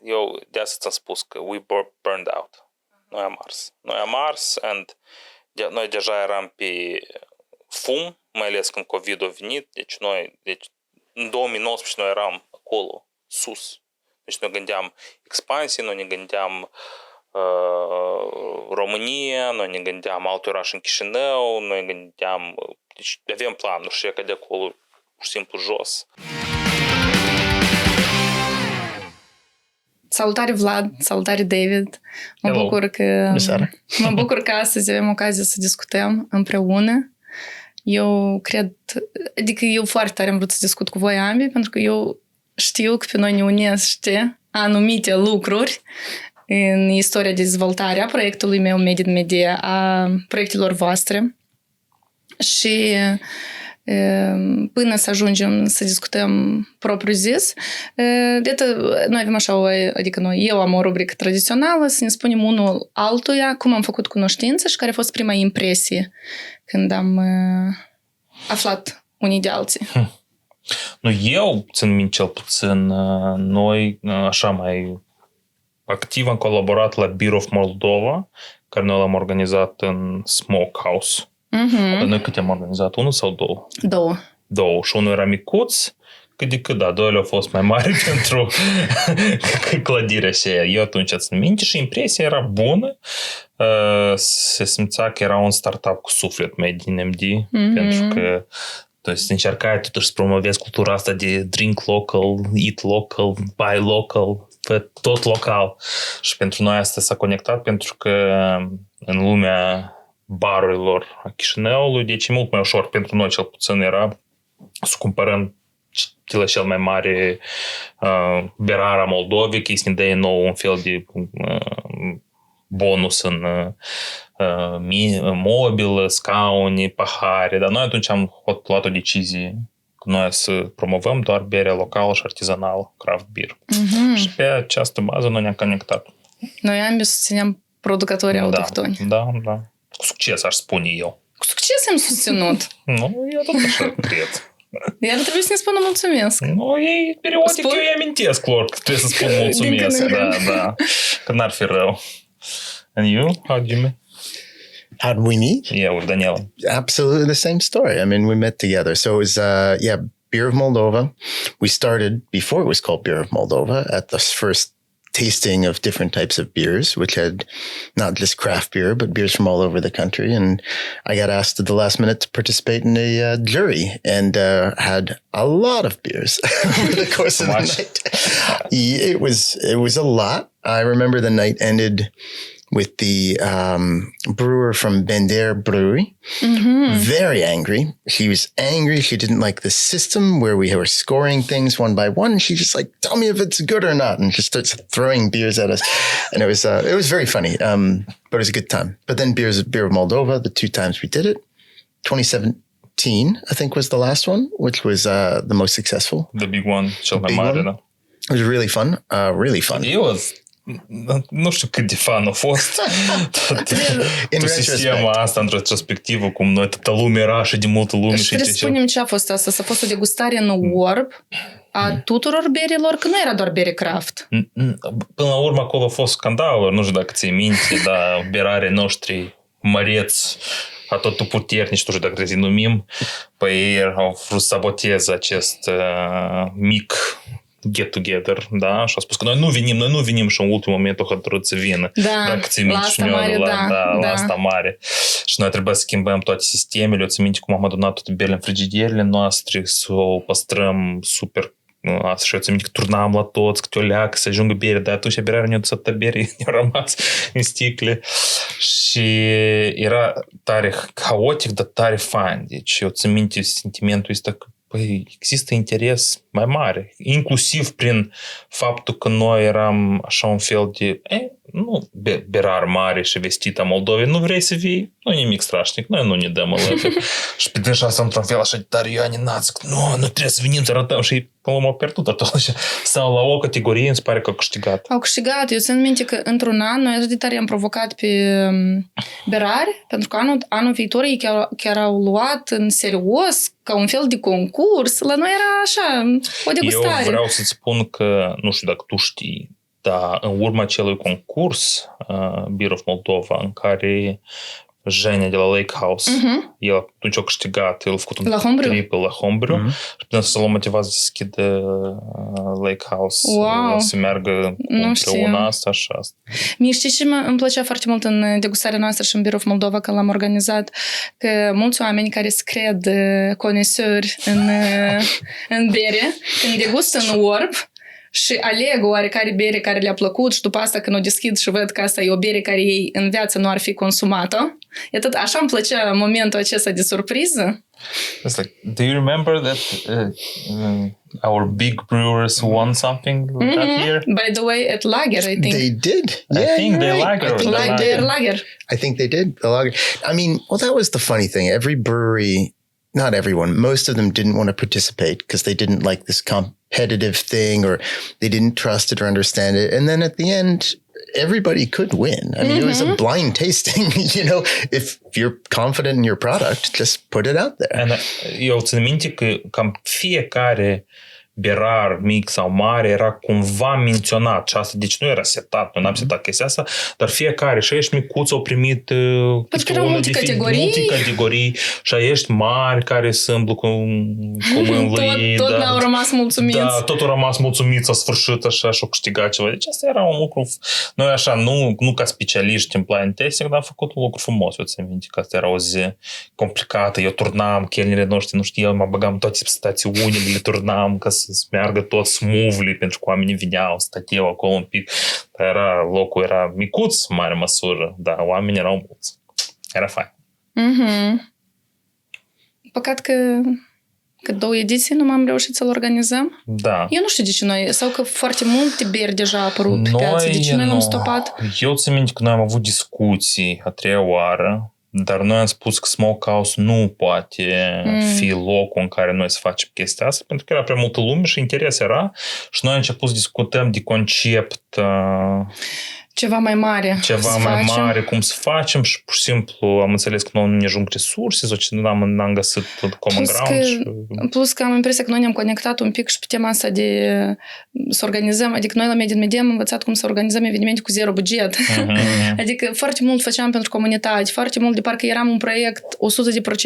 eu de asta ți-am spus că we burned out. Noi am ars and noi deja eram pe fum, mai ales când COVID a venit, deci în 2019 noi eram acolo, sus. Deci noi gândeam expansie, noi ne gândeam România, noi ne gândeam alt oraș în Chișinău, noi ne gândeam, deci aveam planuri și că de acolo pur și simplu jos. Salutare Vlad, salutare David. Mă bucur că astăzi avem ocazia să discutăm împreună. Eu foarte tare am vrut să discut cu voi ambii, pentru că eu știu că pe noi ne unește anumite lucruri în istoria de dezvoltare a proiectului meu Made in Media, a proiectelor voastre. Și până să ajungem să discutăm propriu zis, noi avem așa, eu am o rubrică tradițională să ne spunem unul altuia cum am făcut cunoștință și care a fost prima impresie când am aflat unii de alții. Eu țin minte cel puțin, noi așa mai activ am colaborat la Beer of Moldova, care noi l-am organizat în Smokehouse. Noi câte am organizat? Unul sau două? Două. Și unul era micuț, cât de cât, da, doile au fost mai mari pentru clădirea aceea. Eu atunci țin minte și impresia era bună. Se simțea că era un startup cu suflet made in MD, pentru că încercai totuși să promovezi cultura asta de drink local, eat local, buy local, tot local. Și pentru noi asta s-a conectat, pentru că în lumea barurilor a Chișinăului, deci e mult mai ușor pentru noi, cel puțin era să cumpărăm la cel mai mare berar a Moldovei, că îi se dă nou un fel de bonus în mobilă, scaune, pahare, dar noi atunci am luat o decizie că noi să promovăm doar berea locală și artizanală, craft beer. Și pe această bază noi ne-am conectat. Noi ambii susțineam producătorii autohtoni. Da. Cu succes, aș spune eu. Cu succes am susținut. Eu tot așa cred. Iar trebuie să ne spună mulțumesc. Ei, periodic eu îi amintesc lor că trebuie să spun mulțumesc. Da. Că n-ar fi rău. And you? How did you meet? How did we meet? Yeah, with Daniela. Absolutely the same story. I mean, we met together. So it was, Beer of Moldova. We started, before it was called Beer of Moldova, at the first tasting of different types of beers, which had not just craft beer, but beers from all over the country. And I got asked at the last minute to participate in a jury and had a lot of beers over the course of the night. It was a lot. I remember the night ended with the brewer from Pentru Brewery. Very angry. She was angry. She didn't like the system where we were scoring things one by one. She just tell me if it's good or not, and just starts throwing beers at us. And it was very funny, but it was a good time. But then Beer of Moldova, the two times we did it, 2017, I think was the last one, which was the most successful. The big one, cel mai mare, da. It was really fun, really fun. Nu știu cât de fan a fost tot sistema asta în retrospectivă, cum noi toată lumea era și de multă lume. Și trebuie să spunem ce a fost asta, să a fost o degustare în orb a tuturor berilor, că nu era doar bere craft. Până la urmă acolo a fost scandaluri, nu știu dacă ți-ai minte, dar berarii noștri măreți, atotputernici, nu știu dacă trebuie să-i numim, păi ei au vrut să saboteze acest mic get-together, da? Și a spus că noi nu venim și în ultimul moment o hotărât să vină. Da, dacă ți minte la asta mare. Și noi trebuie să schimbăm toate sistemele. Eu ți minte cum am adunat toate berile în frigidierele noastre, să o păstrăm super. Și eu ți minte că turnam la toți, câte o leacă să ajungă bere, dar atunci berea ne-a dus atâta bere, ne-a rămas în sticle. Și era tare haotic, dar tare fain. Deci eu ți minte sentimentul ăsta că există interes mai mare, inclusiv prin faptul că noi eram așa un fel de berar mare și vestit a Moldovei, nu vrei să vii? Nu e nimic strașnic, noi nu ne dăm alături. Și pe dânsa asta într-un fel așa de tare, eu animat, zic, nu trebuie să venim să arătăm și până la urmă au pierdut atunci. Sau la o categorie îmi se pare că au câștigat. Au câștigat, eu țin minte că într-un an noi așa de tare am provocat pe berari, pentru că anul viitor ei chiar au luat în serios ca un fel de concurs. La noi era așa, o degustare. Eu vreau să-ți spun că, nu știu dacă tu știi, Da, în urma acelui concurs Beer of Moldova, în care Jenia de la Lake House, el atunci a câștigat, el a făcut un triple la homebrew și până să l-a motivat să deschidă Lake House, să meargă împreună asta și asta. Mie știi și îmi plăcea foarte mult în degustarea noastră și în Beer of Moldova când l-am organizat, că mulți oameni care se cred conesori în bere, când degustă în orb, și aleg oarecare bere care le-a plăcut și după asta când o deschid și văd că asta e o bere care ei în viață nu ar fi consumată. Așa îmi plăcea momentul acesta de surpriză. It's like, do you remember that our big brewers won something that year? By the way, at Lager, I think. They did. Yeah, I think they right. Lager. I think they did. The Lager. I mean, well, that was the funny thing. Every brewery, not everyone, most of them didn't want to participate because they didn't like this competitive thing or they didn't trust it or understand it. And then at the end, everybody could win. I mean, it was a blind tasting, if you're confident in your product, just put it out there. And eu țin minte că cam fiecare berar mic sau mare era cumva menționat și asta, deci nu era setat, nu am setat chestia asta, dar fiecare, și ești micuț au primit multe categorii și ești mari care se îmblu cu mâinile. Tot n-au rămas mulțumiți. Da, tot au rămas mulțumiți, a sfârșit așa și au câștigat ceva. Deci asta era un lucru, noi așa, nu ca specialiști în blind tasting, dar am făcut un lucru frumos, eu țin minte că asta era o zi complicată, eu turnam, chelnerii noștri nu știau, mă băgam toate stațiunile, le turnam ca să meargă tot smoothly, pentru că oamenii vineau, stăteau acolo un pic. Dar locul era micuț, în mare măsură, dar oamenii erau mulți. Era fain. Păcat că 2 ediții nu m-am reușit să-l organizăm. Da. Eu nu știu de ce noi, sau că foarte multe beri deja au apărut pe piață, de ce noi l-am stopat? Eu țin minte că noi am avut discuții a 3-a oară, dar noi am spus că Smokehouse nu poate fi locul în care noi să facem chestia asta, pentru că era prea multă lume și interes era și noi am început să discutăm de concept ceva mai mare. Mare, cum să facem și pur și simplu am înțeles că noi nu ne ajung resurse sau ce n-am găsit common ground. Plus că am impresia că noi ne-am conectat un pic și pe tema asta de să organizăm, adică noi la Media am învățat cum să organizăm evenimente cu 0 buget. Adică foarte mult făceam pentru comunitate, foarte mult de parcă eram un proiect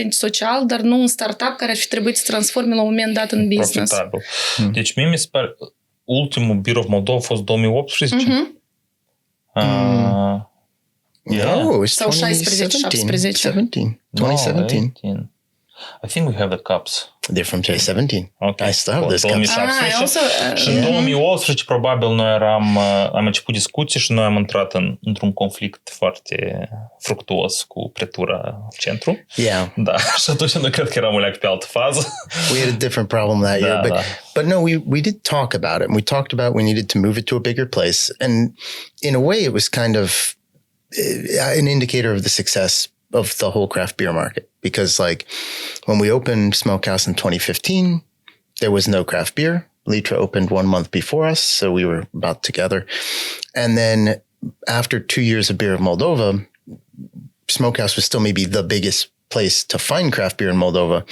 100% social, dar nu un startup care ar fi trebuit să transforme la un moment dat în business. Profitabil. Deci mie mi se pare ultimul Beer of Moldova a fost 2018. No, it's sau 16-17. 2017. I think we have the cups. They're from 2017. Okay. I still have this cup. Și în 2018 probabil noi am început discuții și noi am intrat într-un conflict foarte fructuos cu pretura Pentru. Yeah. Da, și atunci noi cred că eram uleac pe altă fază. We had a different problem that year, but no, we did talk about it. And we talked about we needed to move it to a bigger place. And in a way it was kind of an indicator of the success of the whole craft beer market. Because like when we opened Smokehouse in 2015, there was no craft beer. Litra opened 1 month before us, so we were about together. And then after 2 years of Beer of Moldova, Smokehouse was still maybe the biggest place to find craft beer in Moldova.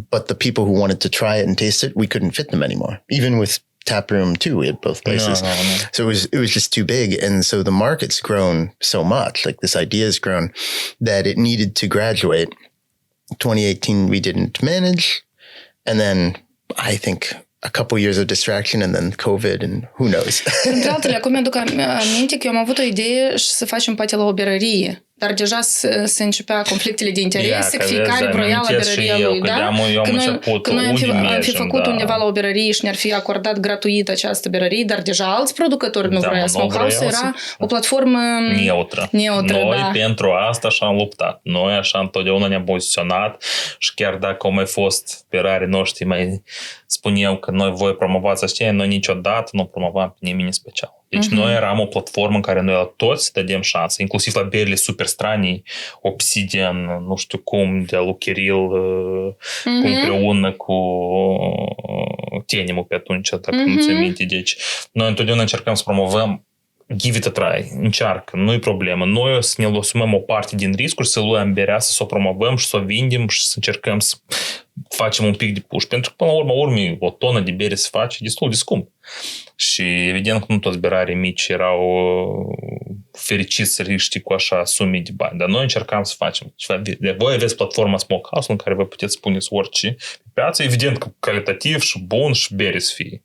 But the people who wanted to try it and taste it, we couldn't fit them anymore. Even with Taproom too, we had both places. No. So it was just too big. And so the market's grown so much, like this idea has grown, that it needed to graduate. 2018, we didn't manage. And then I think a couple years of distraction and then COVID and who knows. Între altele, acum mi-aduc aminte că eu am avut o idee și să facem poate la o berărie. Dar deja se începea conflictele de interese, că fiecare broia la berăria lui, da? Că noi am fi făcut undeva la o berărie și ne-ar fi acordat gratuit această berărie, dar deja alți producători nu vroia. Smokehouse era o platformă neutră. Noi pentru asta și-am luptat. Noi așa întotdeauna ne-am poziționat și chiar dacă au mai fost berarii noștri mai spuneau că noi voi promovați așa, noi niciodată nu promovam pe nimeni special. Deci noi eram o platformă în care noi la toți dădem șansă, inclusiv la berile super stranii, Obsidian, nu știu cum, de lui Kiril, împreună cu Tenimul pe atunci, dacă nu ți minte. Deci noi întotdeauna încercăm să promovăm give it a try, încearcă, nu-i problemă. Noi o să ne asumăm o parte din riscuri, să luăm berea, să o promovăm și să o vindem și să încercăm să facem un pic de push, pentru că până la urmă o tonă de bere se face destul de scump. Și evident că nu toți berarii mici erau fericiți să riște cu așa sume de bani, dar noi încercam să facem ceva. Voi aveți platforma Smokehouse în care vă puteți puneți orice pe piață, evident că calitativ și bun și bere să fie.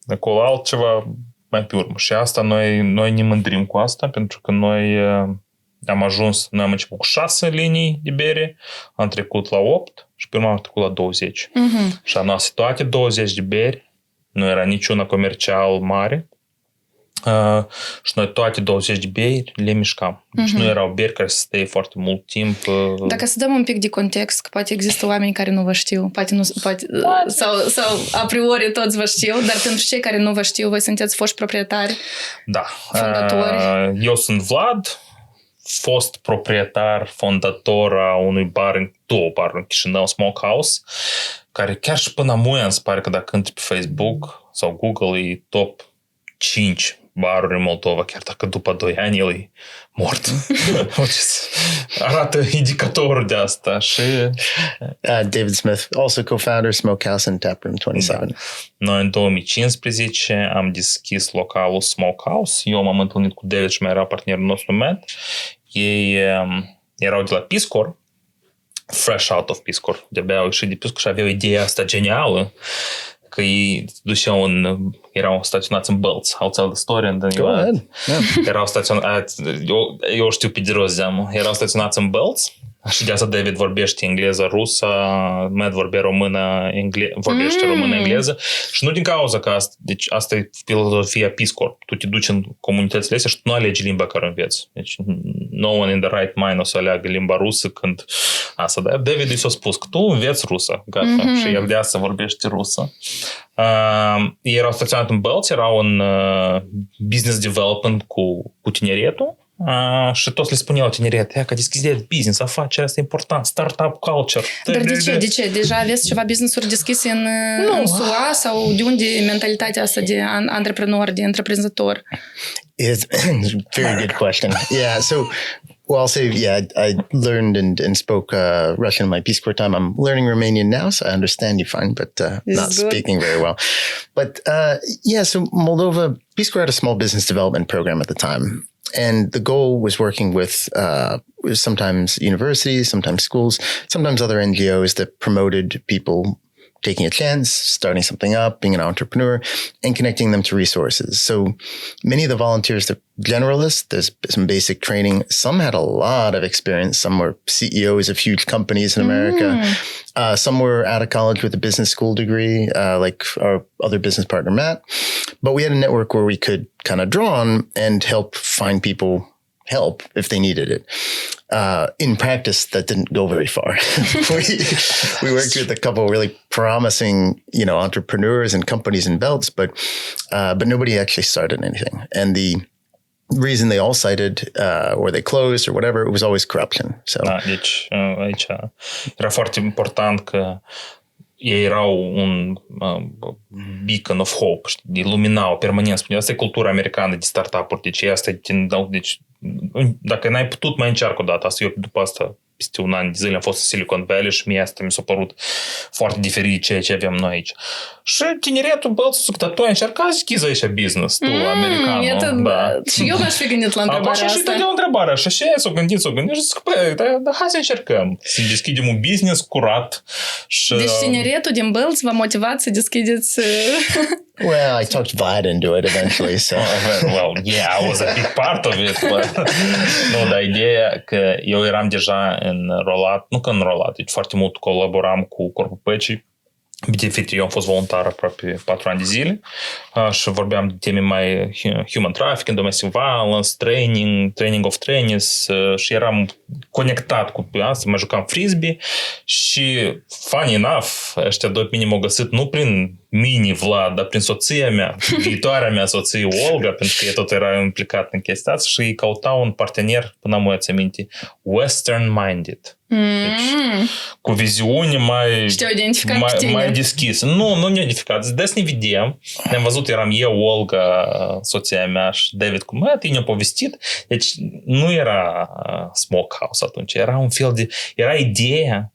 Acolo altceva mai pe urmă. Și asta noi ne mândrim cu asta, pentru că noi am început cu 6 linii de bere, am trecut la 8 și pe urmă am trecut la 20. Și am noastră toate 20 de beri, nu era niciuna comercial mare, și noi toate 20 de beri le mișcam. Deci nu erau beri care să stea foarte mult timp. Dacă să dăm un pic de context, că poate există oameni care nu vă știu, sau a priori toți vă știu, dar pentru cei care nu vă știu, voi sunteți foști proprietari, fondatori. Eu sunt Vlad, fost proprietar, fondator a două baruri în Chișinău, Smokehouse, care chiar și până amuia îmi se pare că dacă intri pe Facebook sau Google e top 5 baruri în Moldova, chiar dacă după 2 ani el e mort. Arată indicatorul de asta. Și David Smith, also co-founder Smokehouse and Taproom 27. Da. Noi în 2015 am deschis localul Smokehouse. Eu m-am întâlnit cu David și mai era partenerul nostru Matt. Ei erau de la Peace Corps, fresh out of Peace Corps. De-abia au ieșit de Peace Corps și aveau ideea asta genială că ei erau staționați în Bălți, outside the story, and then erau staționați, eu știu pe de rost zeamă, erau staționați în Bălți și de asta David vorbește engleză, rusă, Matt vorbește română, engleză și nu din cauza că deci asta e filozofia Peace Corps. Tu te duci în comunitățile astea și tu nu alegi limba care o înveți. Deci no one in the right mind o să aleagă limba rusă când asta. Dar David i s-a spus că tu înveți rusă, gata, și el de asta vorbește rusă. Ei erau staționați în Bălți, erau în business development cu tineretul. Și toți le spuneau tineret, că deschideți business, afacerea asta e important, startup culture. Dar de ce? Deja aveți ceva business-uri deschise în SUA sau de unde e mentalitatea asta de antreprenor, de întreprinzător? It's a very good question. Yeah, so I'll say, I learned and spoke Russian in my Peace Corps time. I'm learning Romanian now, so I understand you fine, but not speaking very well. But so Moldova, Peace Corps had a small business development program at the time. And the goal was working with sometimes universities, sometimes schools, sometimes other NGOs that promoted people taking a chance, starting something up, being an entrepreneur, and connecting them to resources. So many of the volunteers, they're generalists. There's some basic training. Some had a lot of experience. Some were CEOs of huge companies in America. Some were out of college with a business school degree, like our other business partner, Matt. But we had a network where we could kind of draw on and help find people help if they needed it. In practice, that didn't go very far. we worked with a couple of really promising, entrepreneurs and companies in Belts, but nobody actually started anything. And the reason they all cited or they closed or whatever, it was always corruption. So. Deci aici era foarte important că ei erau un beacon of hope, iluminau permanent. Spuneau, asta e cultura americană de startup-uri, deci dacă n-ai putut, mai încearcă o dată. Asta eu după asta, peste un an de zile am fost în Silicon Valley și mie asta mi s-a părut foarte diferit de ceea ce avem noi aici. Și tineretul bălță, că tu ai încercat să schizi aici business, tu, americanul. Da. Și eu m-aș fi gândit la întrebarea asta. Și de o întrebare așa, și s-o gândit și zic, hai să încercăm, să deschidem un business curat. Deci tineretul din Bălți v-a motivat să deschideți... Well, I talked Vlad into it eventually, so... I was a big part of it, but... dar ideea că eu eram deja înrolat, deci foarte mult colaboram cu Corpul Păcii. Eu am fost voluntar aproape 4 ani de zile și vorbeam de teme mai human trafficking, domestic violence, training of trainees și eram conectat cu asta, mai jucam frisbee și funny enough, ăștia doi pe mine m-au găsit nu prin mini Vlad, dar prin soția mea, viitoarea mea soție Olga, pentru că ea tot era implicat în chestia asta și îi căutau un partener, până am uitat aminte, western-minded. Deci, cu viziune mai deschisă. Nu ne-au identificat. Des ne vedem. Ne-am văzut, eram eu, Olga, soția mea și David cu mea, ei ne-au povestit. Deci nu era Smokehouse atunci, era un fel de... Era ideea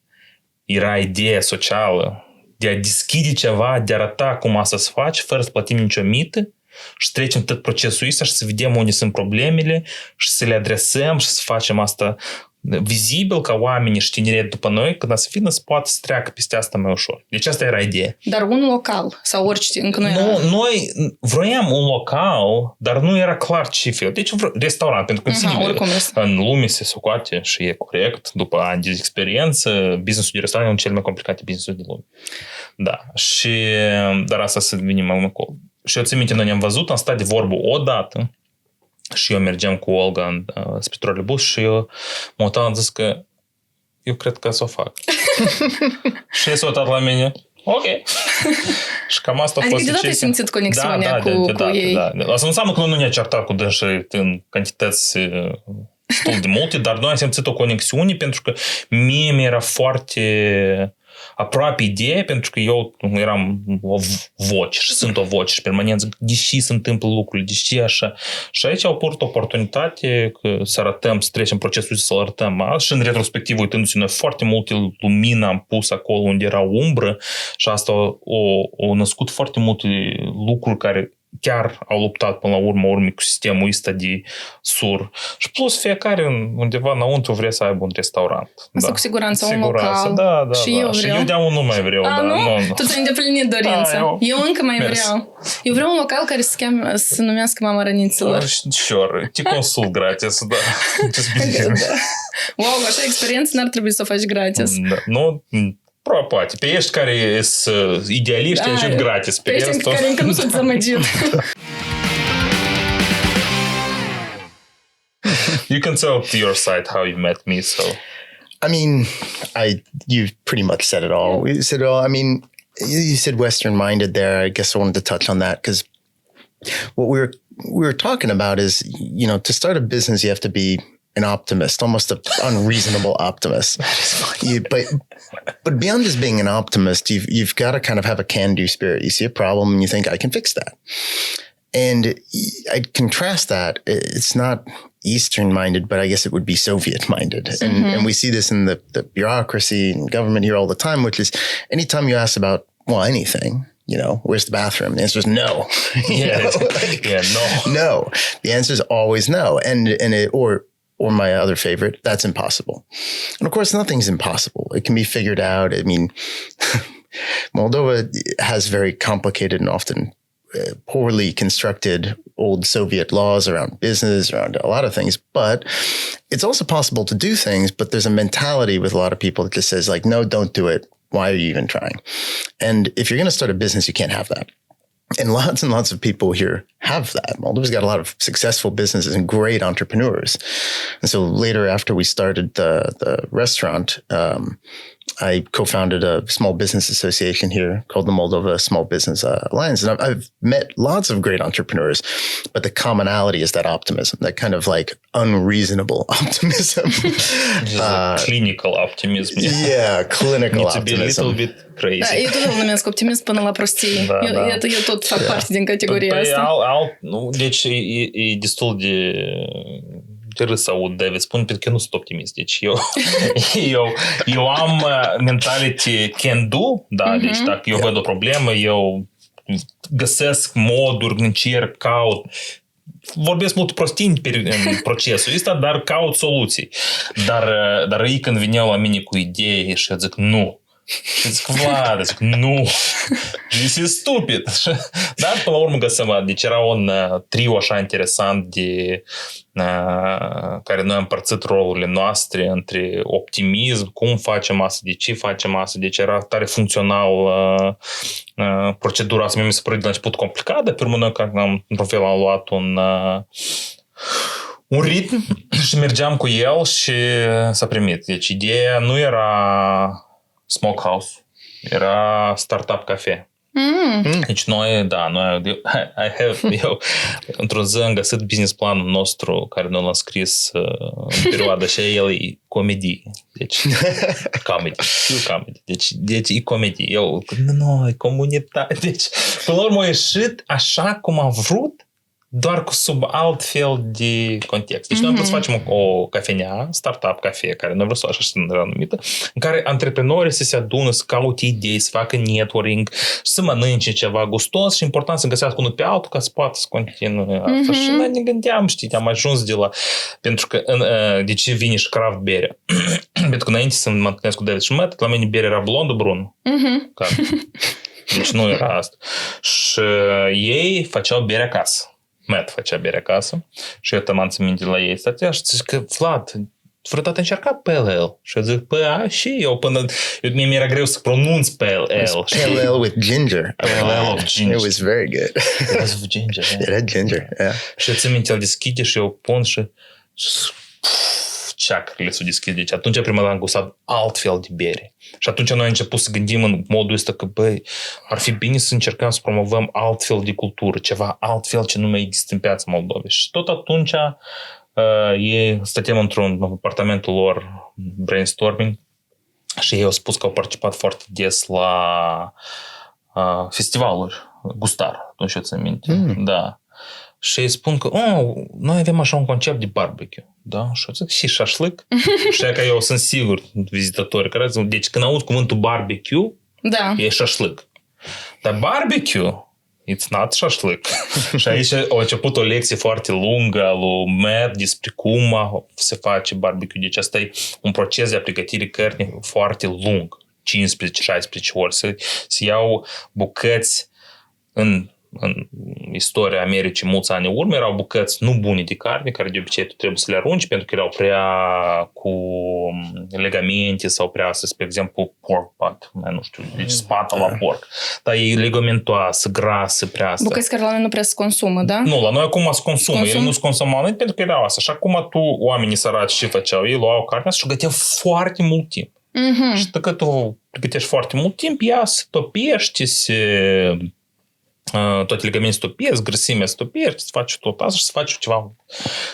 era ideea socială de a deschide ceva, de a arăta cum asta se face, fără să plătim nicio mită și să trecem tot procesul ăsta și să vedem unde sunt problemele și să le adresăm și să facem asta vizibil ca oamenii și tineret după noi, când să vină, să poată să treacă peste asta mai ușor. Deci asta era ideea. Dar un local sau orice, încă nu era... Noi vroiam un local, dar nu era clar ce fel. Deci restaurant, pentru că în lume se socoate și e corect, după ani de experiență, businessul de restaurant e unul cel mai complicat businessul de lume. Da. Dar asta să venim mai acolo. Și eu țin minte, noi ne-am văzut, am stat de vorbă odată și eu mergeam cu Olga spre trolebus și eu mă uitam, am zis că eu cred că să o fac. Și el s-a uitat la mine. Ok. Și cam asta a fost. Adică deodată ai simțit conexiunea cu ei. Da. Asta nu înseamnă că noi nu ne-a certat cu dânsii în cantități destul de multe, dar noi am simțit o conexiune pentru că mie mi-era foarte aproape idee, pentru că eu eram o voce și sunt o voce și permanent zic, deși se întâmplă lucrurile, deși așa. Și aici au apărut oportunitate să arătăm, să trecem procesul să-l arătăm. Și în retrospectiv, uitându-se, noi foarte multe lumină am pus acolo unde era umbră și asta au născut foarte multe lucruri care chiar au luptat până la urmă cu sistemul ăsta de sur. Și plus fiecare undeva înăuntru vrea să aibă un restaurant. Asta cu siguranță, un local. Da. Și eu vreau. Și eu de-aia nu mai vreau. Nu? Tu ți-ai îndeplinit dorința. Eu încă mai vreau. Eu vreau un local care se numească Mama Răniților. Sure. Te consult gratis, da. Wow, așa experiență n-ar trebui să o faci gratis. Nu... Poate. Pe ești care sunt idealiști, ajut gratis. Pe ești care încă nu sunt zamăgit. You can tell your side how you met me, so... I mean, you pretty much said it all. You said it all. I mean, you said Western-minded there. I guess I wanted to touch on that because what we were talking about is, to start a business, you have to be an optimist, almost an unreasonable optimist. But beyond just being an optimist, you've got to kind of have a can-do spirit. You see a problem and you think, I can fix that. And I'd contrast that. It's not Eastern-minded, but I guess it would be Soviet-minded. And we see this in the bureaucracy and government here all the time, which is anytime you ask about, anything, where's the bathroom? The answer is no. No. No. The answer is always no. Or my other favorite, that's impossible. And of course, nothing's impossible. It can be figured out. I mean, Moldova has very complicated and often poorly constructed old Soviet laws around business, around a lot of things. But it's also possible to do things, but there's a mentality with a lot of people that just says like, no, don't do it. Why are you even trying? And if you're going to start a business, you can't have that. And lots of people here have that. Moldova's got a lot of successful businesses and great entrepreneurs. And so later, after we started the restaurant, I co-founded a small business association here called the Moldova Small Business Alliance. And I've met lots of great entrepreneurs, but the commonality is that optimism, that kind of like unreasonable optimism. Clinical optimism. Yeah, clinical optimism. It's a little bit crazy. Da, eu tot îl numesc optimist până la prostie. Eu tot fac parte din categoria asta. Deci e destul de râs să aud David spun, pentru că eu nu sunt optimist. Deci eu am mentality can do, da, deci dacă eu văd o problemă, eu găsesc moduri, încerc, caut. Vorbesc mult prostii în procesul ăsta, dar caut soluții. Dar ei când veneau la mine cu idei și eu zic nu. Și zic, Vlad, nu, this is stupid. Dar până la urmă găsim, deci era un trio așa interesant de care noi am împărțit rolurile noastre între optimism, cum facem asta, de ce facem asta, deci era tare funcțional procedura asta. Mi se pare de la început complicat, dar pe urmă noi într-un fel am luat un ritm și mergeam cu el și s-a primit. Deci ideea nu era Smokehouse, era startup cafe. Deci noi, eu într-o zi am găsit business planul nostru care noi l-am scris în perioada și el e comedie. Deci, comedy. Deci e comedie. Eu, e comunitate. Deci, până la urmă a ieșit așa cum am vrut, doar cu sub alt fel de context. Deci noi am vrut să facem o cafenea, startup cafe, care noi vrem să așa era numită, în care antreprenorii să se adună, să caute idei, să facă networking, să mănânce ceva gustos și important să găsească unul pe altul ca să poată să continue asta. Și noi ne gândeam, știi, am ajuns de la... Pentru că de ce vine și craft berea? Pentru că înainte să mă întâlnesc cu David și Matt, la mine berea era blondă, brună. Deci nu era asta. Și ei făceau bere acasă. Matt făcea bere acasă și eu m-am ținut de la ei stația și zic că Vlad, vreodată încerca pale ale? Și eu zic, și eu până... Mie mi-era greu să pronunț pale ale. Pale ale with ginger. Pale ale with ginger. It was very good. It was with ginger, yeah. It had ginger, yeah. Și eu țin minte, îl deschide și eu pun și ceacrele s-o deschide. Deci atunci prima dată am gustat altfel de bere. Și atunci noi am început să gândim în modul ăsta că, băi, ar fi bine să încercăm să promovăm altfel de cultură, ceva altfel ce nu mai există în piața Moldovei. Și tot atunci ei stăteam într-un apartamentul lor brainstorming și ei au spus că au participat foarte des la festivaluri gustar, atunci eu țin minte. Da. Și îi spun că noi avem așa un concept de barbecue. Da? Și eu zic, și șașlâc. Și că eu sunt sigur vizitatori care zic, deci când aud cuvântul barbecue, e șașlâc. Dar barbecue, it's not șașlâc. Și aici a început o lecție foarte lungă a lui Matt despre cum se face barbecue. Deci asta e un proces de pregătire cărnii foarte lung. 15-16 ori. Să iau bucăți în istoria Americii mulți ani în urmă erau bucăți nu bune de carne, care de obicei tu trebuie să le arunci pentru că erau prea cu legamente sau prea, spre exemplu, pork butt, nu știu, deci spata la porc. Dar e legamentoasă, grasă, prea asta. Bucăți care la noi nu prea se consumă, da? Nu, la noi acum se consumă. Ele nu se consumă pentru că erau asta. Și acum oamenii săraci ce făceau? Ei luau carnea și o găteau foarte mult timp. Și dacă tu gătești foarte mult timp, ea se topește, toate legamente se topesc, grăsimea se topește, se face tot asta și se face ceva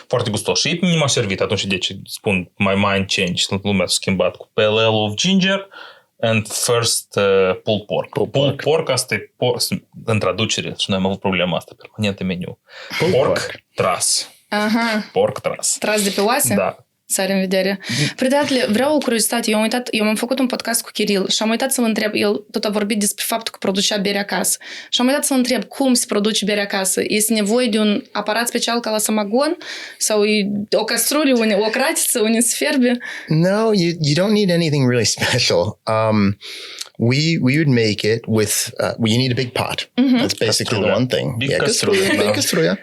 foarte gustos. Și ei m-a servit atunci, deci spun, my mind changed, lumea s-a schimbat cu pale ale of ginger and first pulled pork. Pulled pork, asta e în traducere, și noi am avut problema asta permanent în meniu. Pork tras. Pork tras. Tras de pe oase? Da. Sare în vedere. Prietele, vreau o curiozitate. Eu m-am făcut un podcast cu Kiril și am uitat să mă întreb, el tot a vorbit despre faptul că producea bere acasă. Și am uitat să mă întreb cum se produce bere acasă. Este nevoie de un aparat special ca la samagon? Sau o castrulă, o cratiță unde se fierbe? No, you don't need anything really special. We would make it with, you need a big pot. That's basically the one thing. Big castrulă. Big castrulă.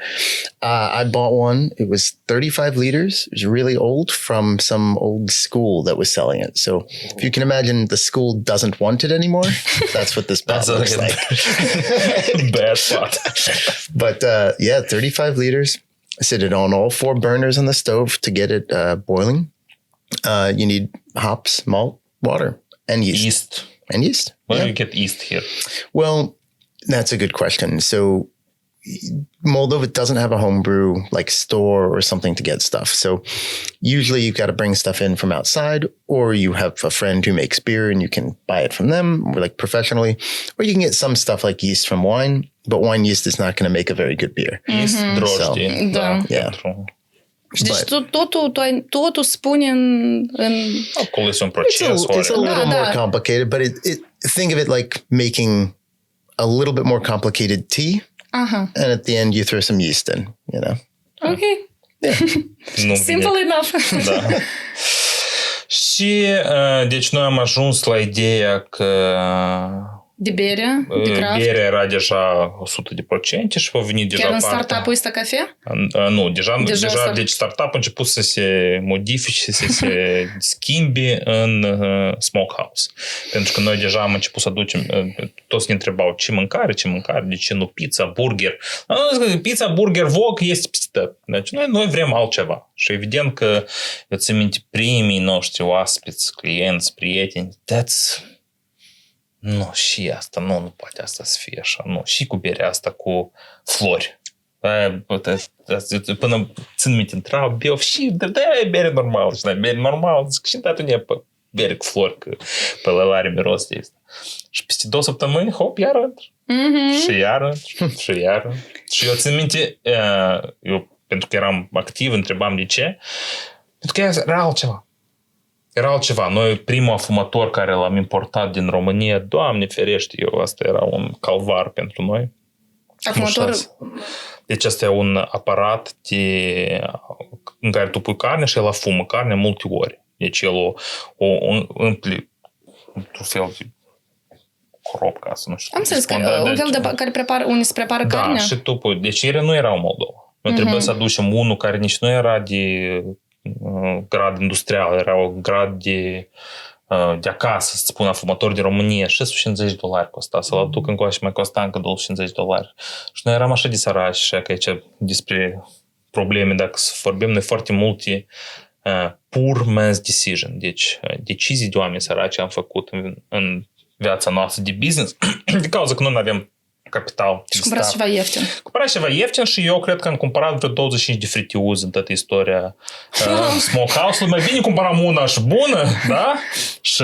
I bought one. It was 35 liters. It was really old from some old school that was selling it. So if you can imagine the school doesn't want it anymore, that's what this pot looks like. Bad pot. But 35 liters. Sit it on all 4 burners on the stove to get it boiling. You need hops, malt, water, and yeast. And yeast. Where do you get yeast here? Well, that's a good question. So Moldova doesn't have a homebrew like store or something to get stuff. So usually you've got to bring stuff in from outside, or you have a friend who makes beer and you can buy it from them, or like professionally, or you can get some stuff like yeast from wine, but wine yeast is not going to make a very good beer. Yeast, drojdie. Da. Yeah. Deci totul spune în... Acolo este un proces. It's a little more complicated, but think of it like making a little bit more complicated tea, and at the end you throw some yeast in, you know? Ok. Yeah. Simple enough. Da. Și deci noi am ajuns la ideea că de bere, de craft. Berea era deja 100% și a venit deja chiar în startup-ul ăsta cafe? Nu, deja deci startup a început să se modifice, să se schimbe în Smokehouse. Pentru că noi deja am început să aducem, toți ne întrebau ce mâncare, de ce nu pizza, burger. Pizza, burger, wok este peste tot. Deci noi vrem altceva. Și evident că eu țin minte primii noștri oaspeți, clienți, prieteni, nu, și asta, nu poate asta să fie așa, nu, și cu berea asta cu flori. Până țin minte, întreabă, beau și, e bere normală, și bere normală, zic, și dată ne bere cu flori, că pe lălare miros de asta. Și peste 2 săptămâni, hop, iară, Și iară. Și eu țin minte, eu, pentru că eram activ, întrebam de ce. Pentru că era altceva. Noi, primul afumător care l-am importat din România, Doamne ferește, asta era un calvar pentru noi. Afumător? Deci asta e un aparat în care tu pui carne și el afumă carne multe ori. Deci el o împli într-un fel de corop, ca să nu știu. Am înțeles că un fel de care unde se prepară carnea? Da, și tu pui. Deci ele nu erau în Moldova. Noi trebuie să aducem unul care nici nu era de grad industrial, era un grad de acasă, să spun, afumător din România. $650 costa. Să-l aduc încoace mai costa încă $250. Și noi eram așa de săraci, așa că aici despre probleme, dacă să vorbim, noi foarte multe poor man's decision. Deci decizii de oameni săraci am făcut în viața noastră de business, de cauza că nu avem capital. Și cumpărați ceva ieftin. Cumpărați ceva ieftin și eu cred că am cumpărat vreo 25 de fritiuze în toată istoria Smokehouse-ului. Mai bine cumpăram una și bună, da? Și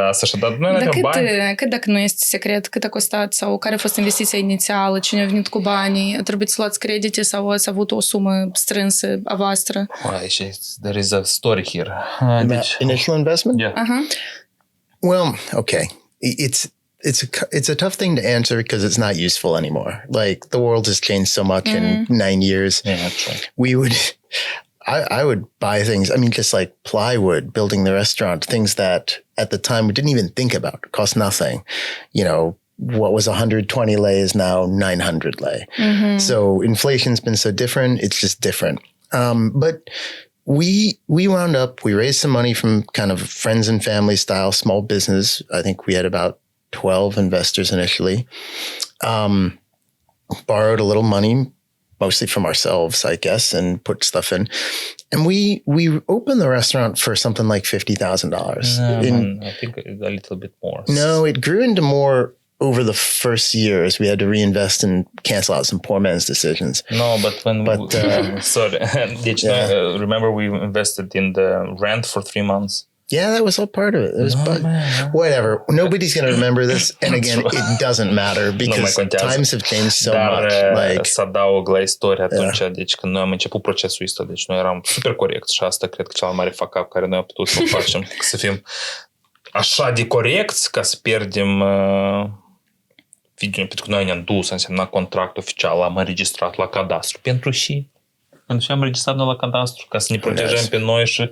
asta și dat. Noi n-avem bani. Cât, dacă nu este secret, cât a costat sau care a fost investiția inițială, cine a venit cu banii, a trebuit să luați credite sau ați avut o sumă strânsă a voastră? There is a story here. Initial investment? Yeah. Well, okay. It's a tough thing to answer because it's not useful anymore. Like the world has changed so much in 9 years. Yeah, that's right. I would buy things. I mean, just like plywood, building the restaurant, things that at the time we didn't even think about. It cost nothing. You know, what was 120 lei is now 900 lei. So inflation's been so different. It's just different. But we wound up, we raised some money from kind of friends and family style small business. I think we had about 12 investors initially. Borrowed a little money, mostly from ourselves, I guess, and put stuff in. And we opened the restaurant for something like $50,000. I think a little bit more. No, it grew into more over the first years. We had to reinvest and cancel out some poor man's decisions. No, but sorry. Remember we invested in the rent for 3 months? Yeah, that was all part of it. It was whatever. Nobody's going to remember this. And again, it doesn't matter because times have changed so much. Like, să adaug la istorie atunci, deci când noi am început procesul ăsta, deci noi eram super corect și asta cred că cel mai mare fuckup care noi am putut să facem, să fim așa de corecți ca să pierdem pentru că noi ne-am dus, însemna contract oficial, am înregistrat la cadastru pentru am înregistrat noi la cadastru ca să ne protejăm pe noi și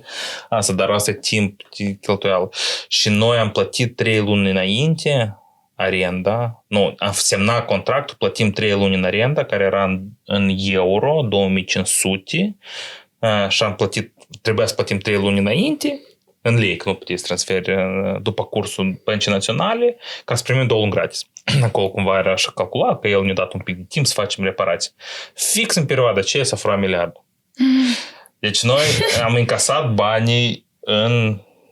asta, dar asta e timp de cheltuială. Și noi am plătit 3 luni înainte arenda, am semnat contractul, plătim 3 luni în arenda, care era în euro, 2500, și am plătit, trebuia să plătim 3 luni înainte, în lei, că nu puteți transferi după cursul Băncii Naționale, ca să primim 2 luni gratis. Acolo cumva era așa calculat, că el ne-a dat un pic de timp să facem reparații. Fix în perioada aceea s-a furat miliardul. Deci noi am încasat banii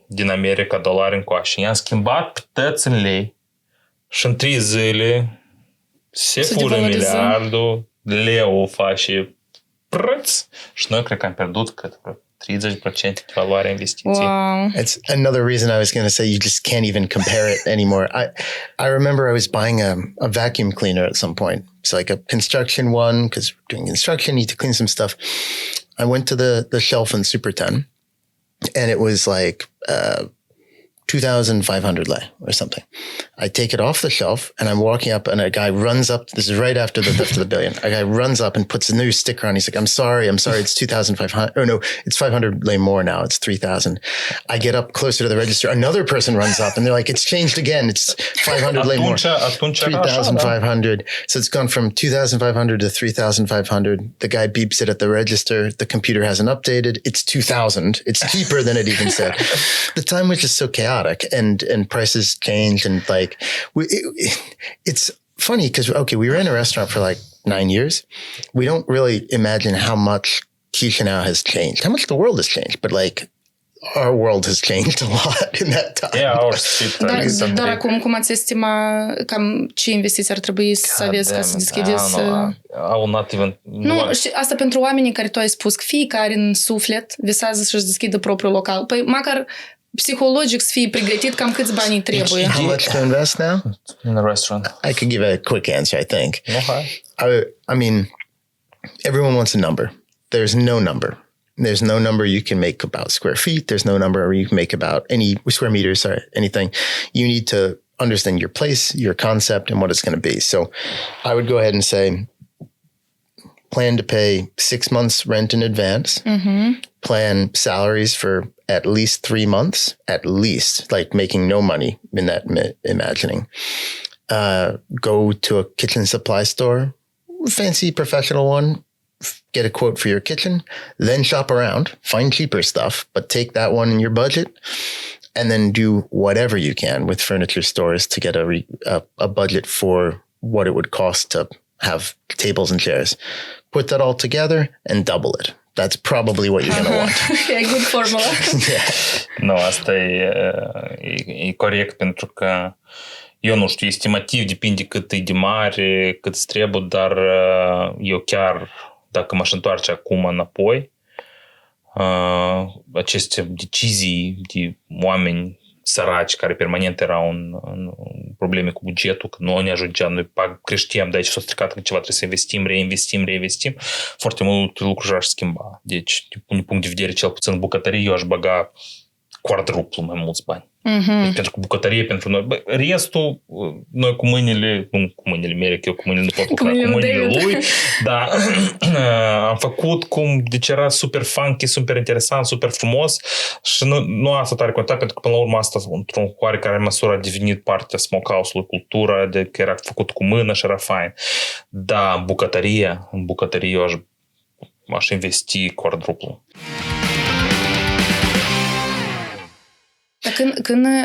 din America, dolari încoace. I-am schimbat pe tăți în lei și în 3 zile se fură miliardul, leu face prăț și noi cred că am pierdut cât 30% de valoarea investiției. Wow. It's another reason I was going to say you just can't even compare it anymore. I remember I was buying a vacuum cleaner at some point. It's like a construction one because we're doing construction, need to clean some stuff. I went to the shelf in Super 10 and it was like 2,500 lei or something. I take it off the shelf and I'm walking up and a guy runs up. This is right after the theft of the billion. A guy runs up and puts a new sticker on. He's like, I'm sorry. It's 2,500. Oh no, it's 500 lei more now. It's 3,000. I get up closer to the register. Another person runs up and they're like, it's changed again. It's 500 lei more. 3,500. So it's gone from 2,500 to 3,500. The guy beeps it at the register. The computer hasn't updated. It's 2,000. It's cheaper than it even said. The time was just so chaotic. And prices changed and like it's funny because we were in a restaurant for like 9 years. We don't really imagine how much Chisinau has changed, how much the world has changed, but like our world has changed a lot in that time. Yeah, ours. Dar acum cum ați estima cam ce investiții ar trebui să aveți ca să deschideți? Nu, și asta pentru oamenii care tu ai spus că fiecare în suflet visează să-și deschidă propriul local. Păi măcar psihologic să fii pregătit cam câți bani trebuie. How much to invest now? In a restaurant. I could give a quick answer, I think. Okay. I mean, everyone wants a number. There's no number. There's no number you can make about square feet. There's no number you can make about any square meters, sorry, anything. You need to understand your place, your concept, and what it's going to be. So I would go ahead and say, plan to pay 6 months rent in advance, plan salaries for at least 3 months, at least, like making no money in that imagining. Go to a kitchen supply store, fancy professional one, get a quote for your kitchen, then shop around, find cheaper stuff, but take that one in your budget, and then do whatever you can with furniture stores to get a budget for what it would cost to have tables and chairs. Put that all together and double it. That's probably what you're going to want. E good formula. Nu, asta e corect, pentru că eu nu știu, estimativ depinde cât e de mare, cât îți trebuie, dar eu chiar, dacă m-aș întoarce acum înapoi, aceste decizii de oameni săraci care permanent erau în probleme cu bugetul, că nu ne ajungea, noi creșteam, de aici s-a stricat că ceva trebuie să investim, reinvestim, foarte multe lucruri aș schimba. Deci, din punct de vedere, cel puțin bucătărie, eu aș băga quadruplu mai mulți bani. Deci, pentru că bucătărie pentru noi. Restul, noi cu mâinile, nu cu mâinile mele, că eu cu mâinile nu pot lucra, cu mâinile lui, dar am făcut deci era super funky, super interesant, super frumos și nu asta tare contat, pentru că până la urmă asta, într-o oarecare măsură, a devenit partea Smokehouse-ului, cultura, de că era făcut cu mână și era fain. Da, în bucătărie eu aș investi quadruplu. Dar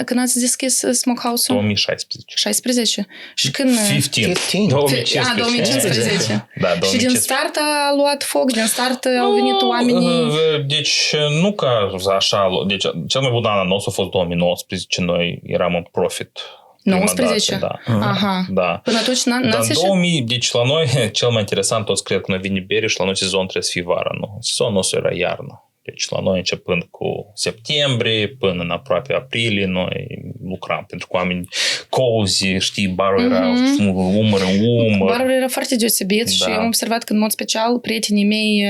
când ați deschis Smokehouse-ul? 2016. 16? Și când... 15. 2015. Da, 2015. Și din start a luat foc? Din start au venit oamenii? Deci, nu ca așa... Deci, cel mai bun an nostru a fost 2019. Noi eram în profit. 19? Da. Aha. Da. Până atunci n-ați ieșit? 2000, deci la noi, cel mai interesant, toți cred că noi vine bere și la noi sezon trebuie să fie vara. Nu. Sezonul nostru era iarnă. Deci la noi începând cu septembrie până în aproape aprilie noi lucram pentru că oameni cozy, știi, barul era umăr în umăr. Barul era foarte deosebit și am observat că în mod special prietenii mei,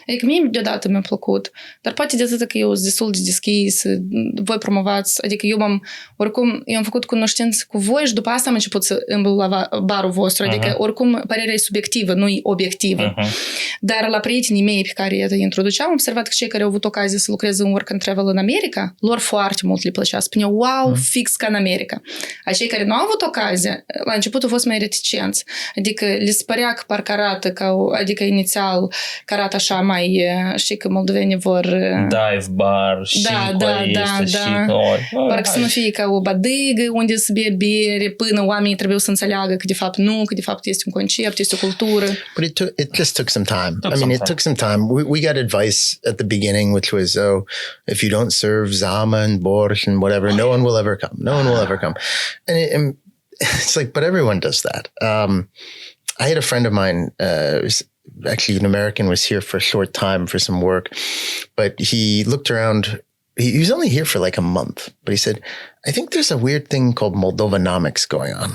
adică mie deodată mi-a plăcut, dar poate de atât că eu sunt destul de deschis, voi promovați, adică eu am făcut cunoștință cu voi și după asta am început să îmblu la barul vostru, adică oricum părerea e subiectivă, nu e obiectivă. Dar la prietenii mei pe care îi introduceam, am observat că cei care au avut ocazie să lucreze în work and travel în America, lor foarte mult le plăcea, spuneau, wow, fix ca în America. A cei care nu au avut ocazie, la început au fost mai reticenți, adică le părea că parcă arată, adică inițial, că arată așa mai, știi că moldovenii vor... Dive bar, și parcă să nu fie ca o badâgă unde să bea bere până oamenii trebuie să înțeleagă că de fapt nu, că de fapt este un concept, este o cultură. But it just took some time. It took some time. We got advice at the beginning, which was, if you don't serve zama and borș and whatever, no one will ever come. No one will ever come. And it's like, but everyone does that. I had a friend of mine, actually an American, was here for a short time for some work, but he looked around. He was only here for like a month, but he said, I think there's a weird thing called Moldovanomics going on.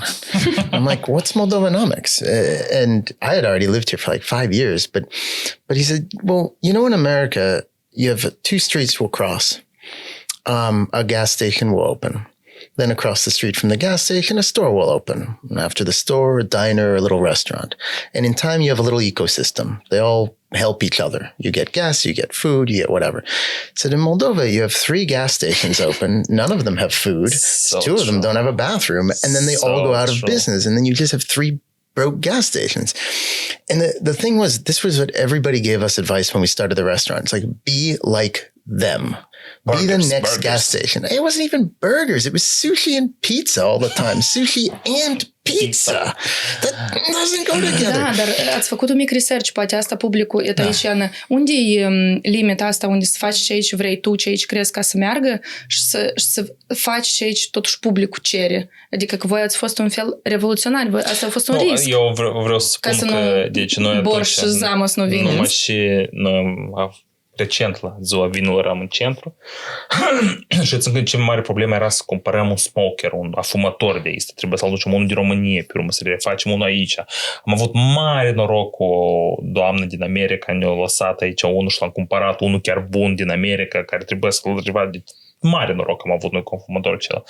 I'm like, what's Moldovanomics? And I had already lived here for like 5 years, but he said, well, in America, you have 2 streets will cross. A gas station will open. Then across the street from the gas station, a store will open. And after the store, a diner, a little restaurant. And in time, you have a little ecosystem. They all help each other. You get gas, you get food, you get whatever. So in Moldova, you have 3 gas stations open. None of them have food. So 2 of them don't have a bathroom. And then they all go out of business. And then you just have 3 broke gas stations. And the thing was, this was what everybody gave us advice when we started the restaurant. It's like, be like them. Be the next gas station. It wasn't even burgers. It was sushi and pizza all the time. Sushi and pizza. That doesn't go together. Da, dar ați făcut un mic research, poate asta publicul etaișeană. Unde e limita asta, unde să faci ce aici vrei tu, ce aici crezi ca să meargă și să faci ce aici totuși publicul cere? Adică că voi ați fost un fel revoluționari, asta a fost un risc. Eu vreau să spun că deci noi borș și zamos nu vină. Numai și noi recent la ziua vinului eram în centru și țin că cea mai mare problemă era să cumpărăm un smoker, un afumător de este. Trebuie să-l ducem unul din România, pe urmă să le facem unul aici. Am avut mare noroc cu o doamnă din America, ne-a lăsat aici unul și l-am cumpărat, unul chiar bun din America, care trebuie să-l riva. Mare noroc am avut noi cu afumătorul acela.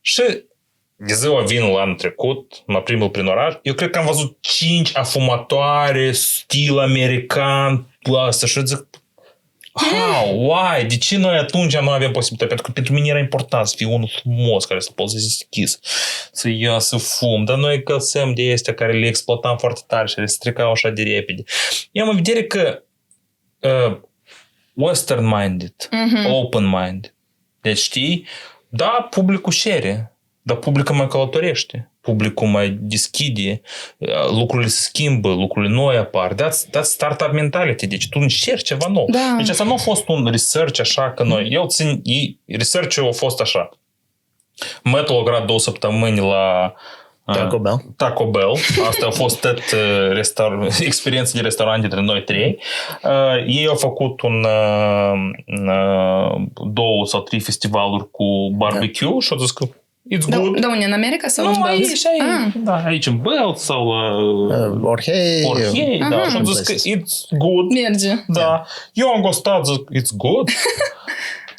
Și de ziua vinului anul trecut, mă primul prin oraș, eu cred că am văzut 5 afumatoare, stil american, asta și zic, why? De ce noi atunci nu aveam posibilitate? Pentru că pentru mine era important să fie unul frumos, care să poți să deschis, să ia, să fum. Dar noi călțăm de astea care le exploatam foarte tare și le stricau așa de repede. Eu am în vedere că western-minded, open-minded. Deci știi, da, publicul share, dar publicul mai călătorește, publicul mai deschide, lucrurile se schimbă, lucrurile noi apar. That's startup mentality. Deci tu încerci ceva nou. Da. Deci asta nu a fost un research așa că noi... Research-ul a fost așa. Mătul a lucrat 2 săptămâni la Taco Bell. Asta a fost tot experiența de restaurant dintre noi 3. Ei au făcut 2 sau 3 festivaluri cu barbecue și au zis că it's good. Da, unde, în America sau în Belț? Aici în Belț sau Orhei, da. Și au zis că it's good. Merge. Da. Eu am gustat, zic, it's good.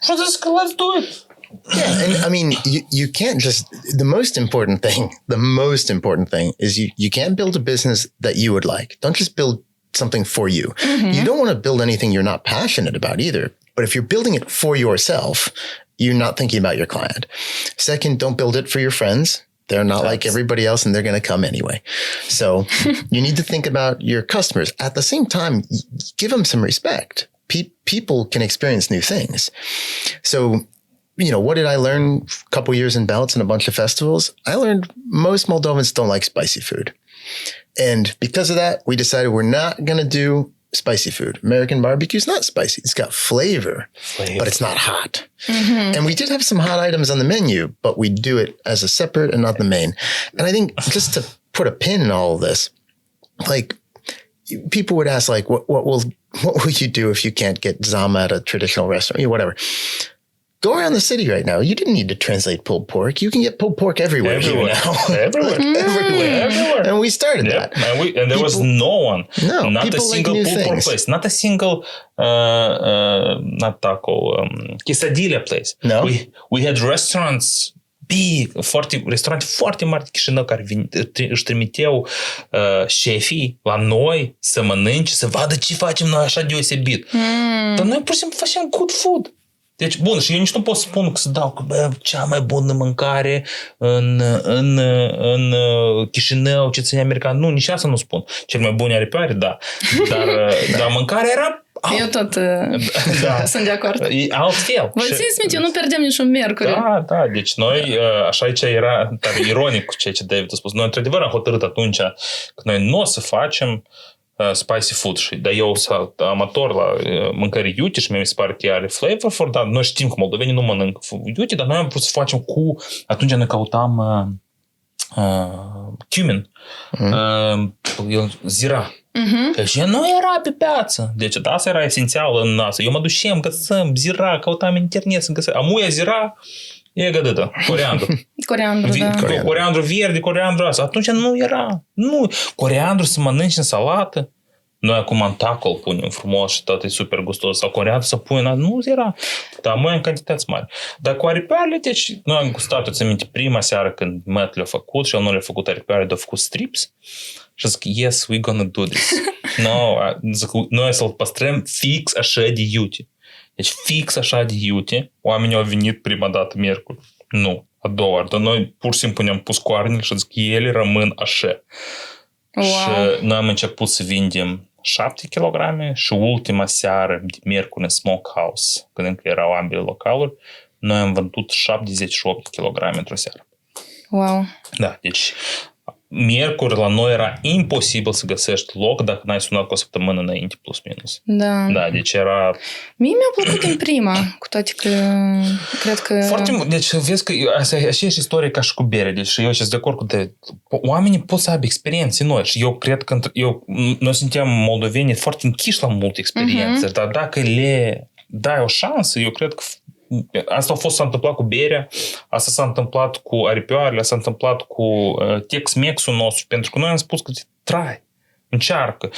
Și au zis că let's do it. Yeah, and I mean, you can't just, the most important thing is you can't build a business that you would like. Don't just build something for you. You don't want to build anything you're not passionate about either. But if you're building it for yourself, you're not thinking about your client. Second, don't build it for your friends. They're not like everybody else and they're going to come anyway. So you need to think about your customers. At the same time, give them some respect. People can experience new things. So, you know, what did I learn a couple years in Belts and a bunch of festivals? I learned most Moldovans don't like spicy food. And because of that, we decided we're not going to do spicy food. American barbecue is not spicy. It's got flavor, but it's not hot. And we did have some hot items on the menu, but we do it as a separate and not the main. And I think just to put a pin in all of this, like people would ask, like, what will you do if you can't get zama at a traditional restaurant, whatever. Go around the city right now. You didn't need to translate pulled pork. You can get pulled pork everywhere here now. Everywhere. And we started that. And there was no one. No, not a single like pulled pork place. Not a single, not taco, quesadilla place. No. We had restaurants big, restaurante foarte mari de Chișinău care își trimiteau șefii la noi să mănânce, să vadă ce facem noi așa deosebit. Dar noi pur și simplu facem good food. Deci, bun, și eu nici nu pot să spun că să dau că cea mai bună mâncare în Chișinău, cetățenii americani. Nu, nici asta nu spun. Cel mai bune aripioare, da. Dar mâncarea era... Eu tot sunt de acord. Altfel. Vă țineți minte, eu nu pierdem niciun miercuri. Da. Deci noi, așa aici era tare ironic cu ceea ce David a spus. Noi, într-adevăr, am hotărât atunci că noi nu o să facem spicy food. Dar eu sunt amator la mâncare iute și mi se pare că are flavor, dar noi știm că moldovenii nu mănâncă iute, dar noi am vrut să facem cu... Atunci noi căutam cumin, zira. Și nu era pe piață. Deci asta era esențial în asta. Eu mă ducem, găsăm zira, căutam în internet să găsesc. Amuia zira, e gădătă, coriandru. Coriandru verde, coriandru asta. Atunci nu era. Nu. Coriandru să mănânci în salată. Noi acum în taco îl punem frumos și tot e super gustos. Sau coriandru să punem, nu era. Dar mai în cantități mari. Dar cu aripioarele, deci noi am gustat, îți aminte, prima seară când Matt le-a făcut și el nu le-a făcut aripioare, de-a făcut strips. Și zic, yes, we're gonna do this. No, zic, noi să-l păstrăm fix așa de iute. Deci fix așa de iute. Oamenii au venit prima dată miercuri. Nu, a doua oară. Dar noi pur și simplu ne-am pus coarnele și zic, ele rămân așa. Wow. Și noi am început să vindem 7 kg și ultima seară de miercuri în Smokehouse, când încă erau ambele localuri, noi am vândut 78 kg într-o seară. Wow. Da, deci miercuri la noi era imposibil să găsești loc dacă n-ai sunat cu o săptămână înainte, plus minus. Da. Da, deci era... Mie mi-a plăcut în prima, cu toate că cred că... Foarte mult. Deci vezi că asta e aceeași istorie ca și cu bere. Deci eu sunt de acord cu tine. Oamenii pot să aibă experiențe noi și eu cred că noi suntem moldoveni foarte închiși la multe experiențe, dar dacă le dai o șansă, eu cred că asta s-a întâmplat cu berea, asta s-a întâmplat cu aripioarele, s-a întâmplat cu Tex-Mex-ul nostru, pentru că noi am spus că trai, încearcă.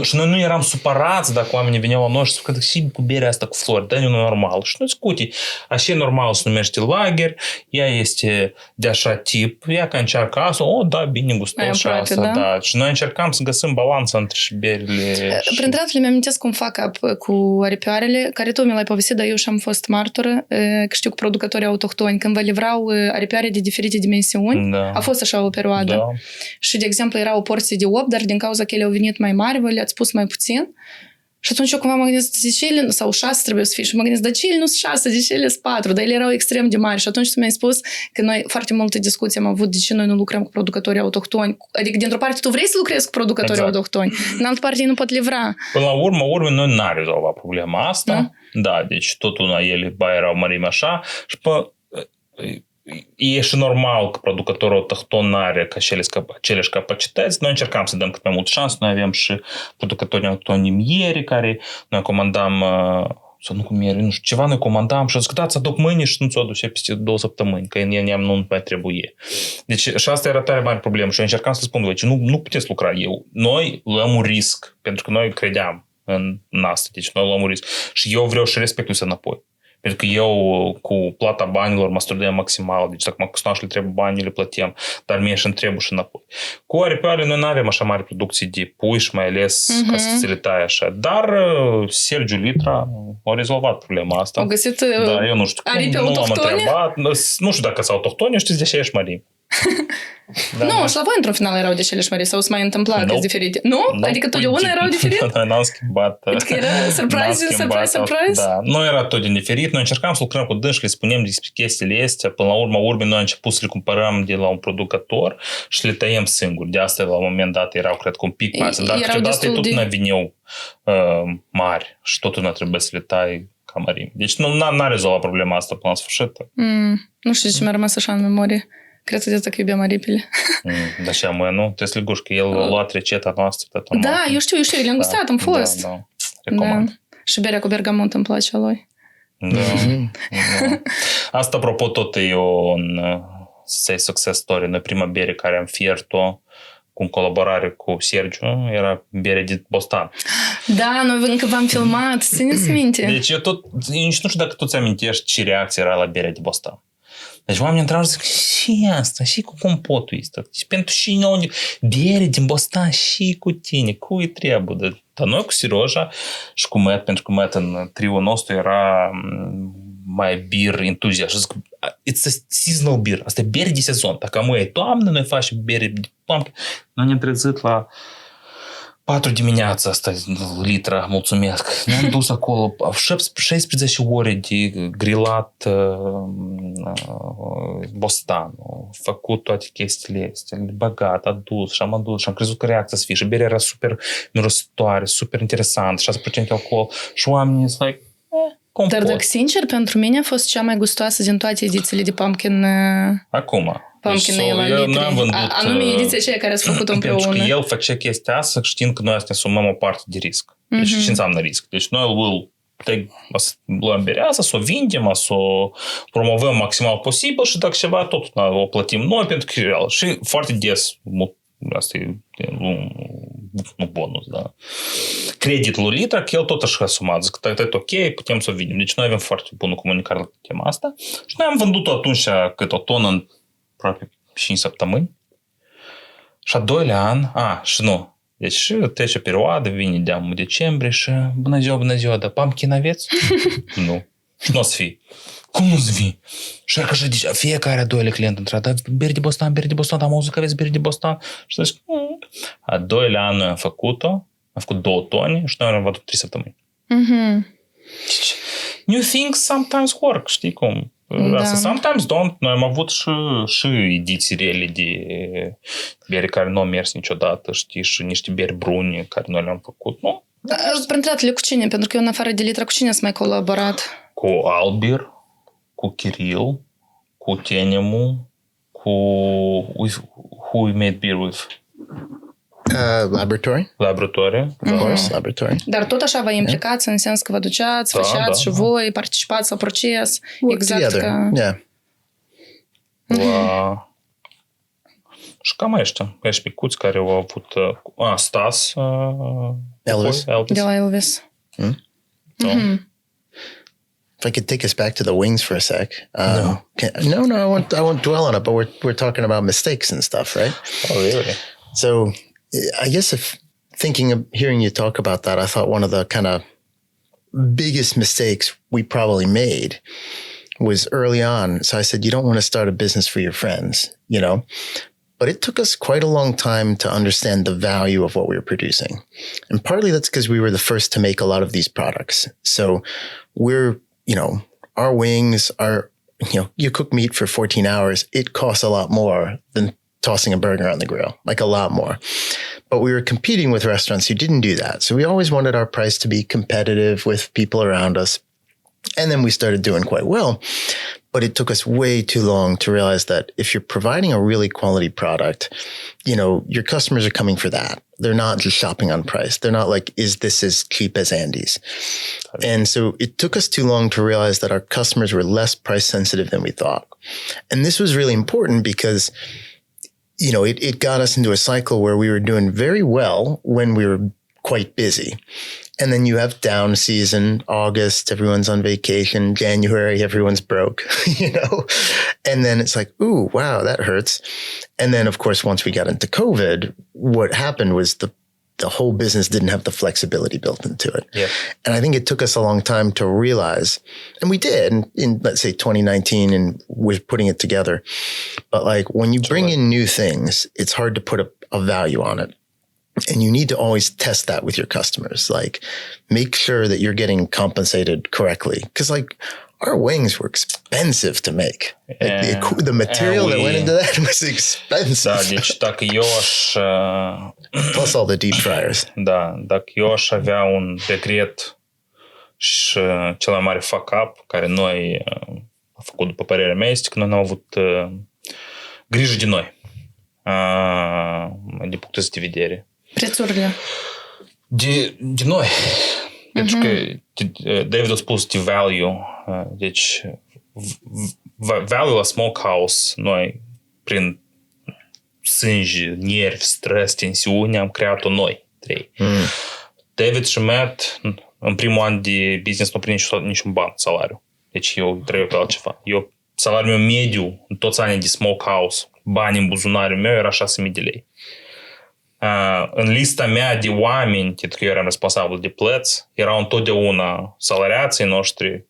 Și noi nu eram supărați dacă oamenii veneau la noi și spuneau că și cu berea asta cu flori, dar nu e normal. Și noi scuti, așa e normal, se numește lager, ea este de așa tip, ea că încearcă asta, da, bine gustos și asta, da. Și noi încercam să găsim balanța între și berile. Printre altele, mi-amintesc un fuckup cu aripioarele, care tu mi l-ai povestit, dar eu și-am fost martoră, că știu cu producătorii autohtoni, când vă livrau aripioare de diferite dimensiuni, a fost așa o perioadă. Da. Și, de exemplu, era o porție de 8, dar din cauza că ele au venit mai mari, vă le-ați pus mai puțin. Și atunci eu cumva mă gândesc, de ce ele, sau 6 trebuie să fie, și mă gândesc, de ce ele nu sunt 6, de ce ele sunt 4, dar ele erau extrem de mari. Și atunci tu mi-ai spus că noi foarte multe discuții am avut de ce noi nu lucrăm cu producătorii autohtoni. Adică, dintr-o parte, tu vrei să lucrezi cu producătorii autohtoni, în altă parte, ei nu pot livra. Până la urmă, noi n-am rezolvat problema asta. Da, deci totul la ele erau mărimi așa și e și normal că producătorul autohton nu are aceleași capacități. Noi încercam să dăm cât mai mult șans. Noi avem și producătorii autohtoni mieri, care noi comandam, sau nu cu mieri, nu știu, ceva noi comandam și au zis că da, ți aduc mâine și nu ți-o aduce peste 2 săptămâni, că neam nu mai trebuie. Deci și asta era tare mare problemă și eu încercam să spun, deci nu puteți lucra eu. Noi luăm un risc, pentru că noi credeam în asta, deci noi luăm un risc. Și eu vreau și respectul să înapoi. Pentru că eu cu plata banilor mă străduiam maximal, deci dacă mă cusnaș le trebuie bani, le plăteam, dar mie și-mi trebuie și înapoi. Cu aripioarele noi nu avem așa mari producții de pui și mai ales ca să ți le tai așa, dar Sergiu Litra a rezolvat problema asta. Au găsit da, eu nu știu cum, nu l-am întrebat, nu știu dacă sunt autohtoni, știți de ce ești mărim. Da, nu, și la voi într-un final erau de cele mari sau s mai întâmplat că diferite. Nu? Adică totdeauna erau diferite? Da, n-am schimbat. Adică era surprise. Da, nu era tot din diferit. Noi încercam să lucrăm cu dânsi, le spunem despre chestiile astea. Până la urmă, noi am început să le cumpărăm de la un producător și le tăiem singuri. De asta, la un moment dat, erau, cred că, un pic mai. Dar câteodată tot nu veneau mari și totul nu trebuie să le tai ca mărimi. Deci n-a rezolvat problema asta până la sfârșit. Nu știu ce mi-a rămas așa în memorie. Cred că de asta că iubeam aripile. Da, și amă, nu? Trebuie să le guși, că el a luat receta noastră. Da, eu știu, le-am gustat, am fost. Da, recomand. Da. Și berea cu bergamot îmi place a lui. Da. Asta, apropo, tot e un success story. Noi prima bere care am fiert-o cu în colaborare cu Sergiu era bere de Bostan. Da, noi încă v-am filmat, țineți minte. Deci eu nici nu știu dacă tu ți-amintești ce reacție era la berea de Bostan. Deci oamenii întreabă și zic, și asta, și cu compotul ăsta, și pentru și nou, bere din Bostan și cu tine, cui trebuie? Dar noi cu Siroja și cu Matt, pentru că Matt în trio nostru era mai beer entuziast. Și zic, it's a seasonal beer, asta e bere de sezon. Dacă mă e toamnă, noi facem bere de toamnă. Noi ne-am trezit la 4 dimineața asta, litra, mulțumesc. Ne-am dus acolo, 16 ore de grilat Bostanul, făcut toate chestiile astea, băgat, adus și am adus și am crezut că reacția să fie. Și berea era super mirositoare, super interesant, 6% alcool și oamenii sunt like, Dar dacă sincer, pentru mine a fost cea mai gustoasă din toate edițiile de pumpkin. Acum. Pumpkin ale litri. Anume ediția aceea care ați făcut împreună. Pentru că el făcea chestia asta știind că noi să ne asumăm o parte de risc. Deci ce înseamnă risc? Deci noi luăm berea asta, să o vindem, să o promovăm maximal posibil și dacă ceva tot o plătim noi pentru că real. Și foarte des, asta e un bonus, da. Creditul lui Litra, că el tot așa asumat, zic că e ok, putem să o vindem. Deci noi avem foarte bună comunicare la tema asta și noi am vândut-o atunci cât o tonă în aproape 5 săptămâni. Și a doilea an, și nu. Deci trece perioadă, vine de-am decembrie și bună ziua, dar pumpkin aveți? Nu. Și nu o să fie. Cum nu-ți vii? Și că așa, deci, fiecare a doilea client între dar beri de Bostan, am auzit că aveți beri de Bostan. Și zici, a doilea an am făcut-o, am făcut 2 tone și noi am văzut 3 săptămâni. Deci, new things sometimes work, știi cum? Sometimes don't. Noi am avut și ediții rele de bere care nu au mers niciodată, știi, și niște beri brune care noi le-am făcut, nu? Printre altele cu cine? Pentru că eu în afară de litra cu cine ați mai colaborat? Cu Albir, cu Kiril, cu Tenemu, cu... Who we made beer with? Laboratory. Of course, laboratory. Dar tot așa vă implicați în sens că vă duceați, făceați și voi, participați la proces. Exact ca... Și cam ăștia picuți care au avut... Stas. Elvis. De la Elvis. If I could take us back to the wings for a sec. No, I won't dwell on it, but we're talking about mistakes and stuff, right? Oh, really? So I guess hearing you talk about that, I thought one of the kind of biggest mistakes we probably made was early on. So I said, you don't want to start a business for your friends, you know? But it took us quite a long time to understand the value of what we were producing. And partly that's because we were the first to make a lot of these products. So we're, our wings are, you cook meat for 14 hours. It costs a lot more than tossing a burger on the grill, like a lot more. But we were competing with restaurants who didn't do that. So we always wanted our price to be competitive with people around us. And then we started doing quite well. But it took us way too long to realize that if you're providing a really quality product, your customers are coming for that. They're not just shopping on price. They're not like, is this as cheap as Andy's? And so it took us too long to realize that our customers were less price sensitive than we thought. And this was really important because, it got us into a cycle where we were doing very well when we were quite busy. And then you have down season, August, everyone's on vacation, January, everyone's broke, and then it's like, ooh, wow, that hurts. And then of course, once we got into COVID, what happened was the whole business didn't have the flexibility built into it. Yeah. And I think it took us a long time to realize, and we did in let's say 2019 and we're putting it together. But like when you bring in new things, it's hard to put a value on it. And you need to always test that with your customers. Like, make sure that you're getting compensated correctly. Because, like, our wings were expensive to make. Like, the material that went into that was expensive. Da, deci dacă eu aș... Plus all the deep fryers. Da, dacă eu aș avea un regret și cel mai mare fuckup care noi am făcut, după părerea mea, este că noi n-am avut grijă de noi. Din punctul ăsta de vedere. Prețurile. De noi. Pentru că David a spus de value. Deci value la Smokehouse, noi prin sânge, nervi, stres, tensiune am creat-o noi, trei. David și Matt în primul an de business nu prind niciun ban salariu. Deci eu trebuie pe altceva. Salariul meu mediu în toți anii de Smokehouse, bani în buzunarul meu era 6.000 de lei. În lista mea de oameni, pentru că eu eram responsabil de plăți, erau întotdeauna salariații noștri,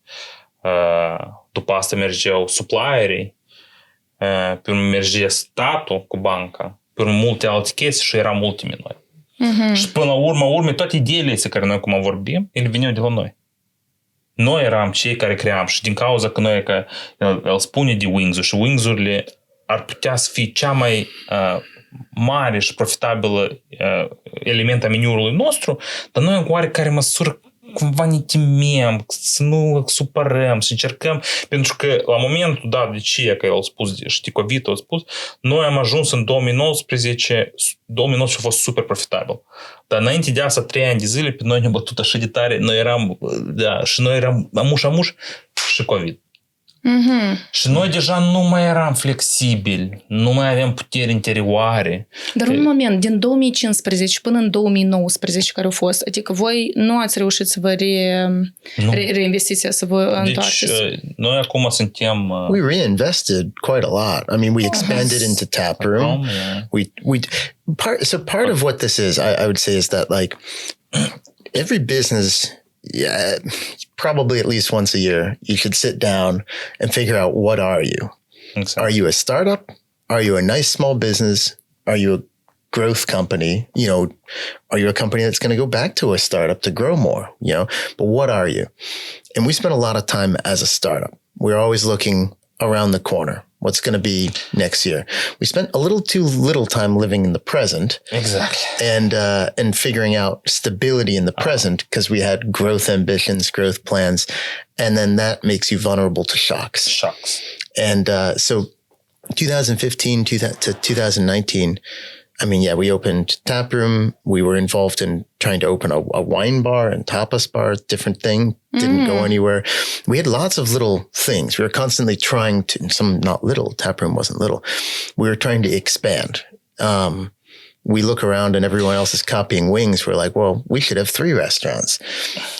după asta mergeau supplierii, pe urmă mergea statul cu banca, pe urmă multe alte chestii și eram ultimii noi. Și până la urmă, toate ideile astea care noi acum vorbim, ele veneau de la noi. Noi eram cei care cream și din cauza că noi, că el spune de wings-uri și wings-urile ar putea să fie cea mai mare și profitabilă element a meniului nostru, dar noi în oarecare măsură cumva ne temem, să nu supărăm, să încercăm, pentru că la momentul dat de ce, că el a spus, știi, COVID a spus, noi am ajuns în 2019 a fost super profitabil. Dar înainte de asta, 3 ani de zile, pe noi ne-a bătut așa de tare, noi eram amuș și COVID. Și noi deja nu mai eram flexibili, nu mai aveam puteri interioare. Dar un moment, din 2015 până în 2019 care au fost, adică voi nu ați reușit să vă reinvestiția, să vă întoarceți? Deci, noi acum suntem... We reinvested quite a lot. I mean, we expanded into Taproom. Part of what this is, I would say, is that like every business... Yeah, probably at least once a year, you should sit down and figure out, what are you? Exactly. Are you a startup? Are you a nice small business? Are you a growth company, are you a company that's going to go back to a startup to grow more, but what are you? And we spent a lot of time as a startup. We're always looking around the corner. What's going to be next year? We spent a little too little time living in the present. Exactly. And figuring out stability in the present because we had growth ambitions, growth plans. And then that makes you vulnerable to shocks. And so 2015 to 2019, we opened Taproom. We were involved in trying to open a wine bar and tapas bar, different thing. Didn't go anywhere. We had lots of little things. We were constantly trying to, some not little, Taproom wasn't little. We were trying to expand. We look around and everyone else is copying wings. We're like, well, we should have 3 restaurants.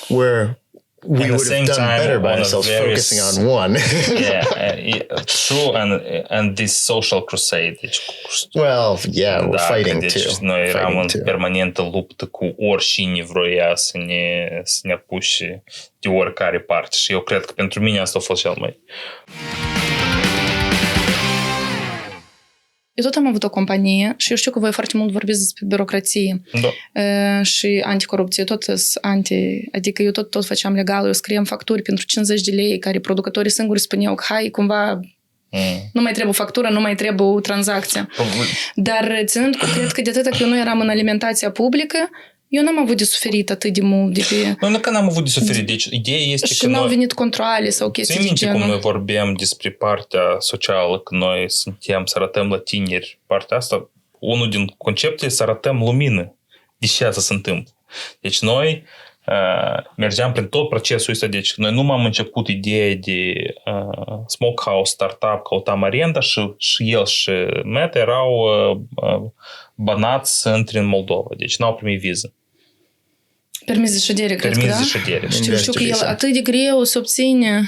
We would have done better by ourselves focusing on one. True, and this social crusade. Well, we're fighting too. Noi eram în permanentă luptă cu oricine vroia să ne apuce de oricare parte. Și eu cred că pentru mine asta a fost cel mai... Eu tot am avut o companie și eu știu că voi foarte mult vorbiți despre birocrație și anticorupție. Adică eu tot făceam legal, eu scriam facturi pentru 50 de lei care producătorii singuri spuneau că hai, cumva nu mai trebuie factură, nu mai trebuie o tranzacție. Dar ținând cu cred că de atât că eu nu eram în alimentația publică, eu n-am avut de suferit atât de mult de pe... Nu că n-am avut de suferit, deci ideea este și că n-au venit controale sau chestii de genul. Cum noi vorbeam despre partea socială, că noi suntem să arătăm la tineri partea asta, unul din concepte să arătăm lumină de ce asta se întâmplă. Deci noi mergeam prin tot procesul ăsta, deci noi nu am început ideea de Smokehouse, startup, căutam arenda și el și Meta erau banați să intre în Moldova, deci n-au primit viză. Permis de ședere, cred că, da? Permis de ședere. Știu că el atât de greu se obține.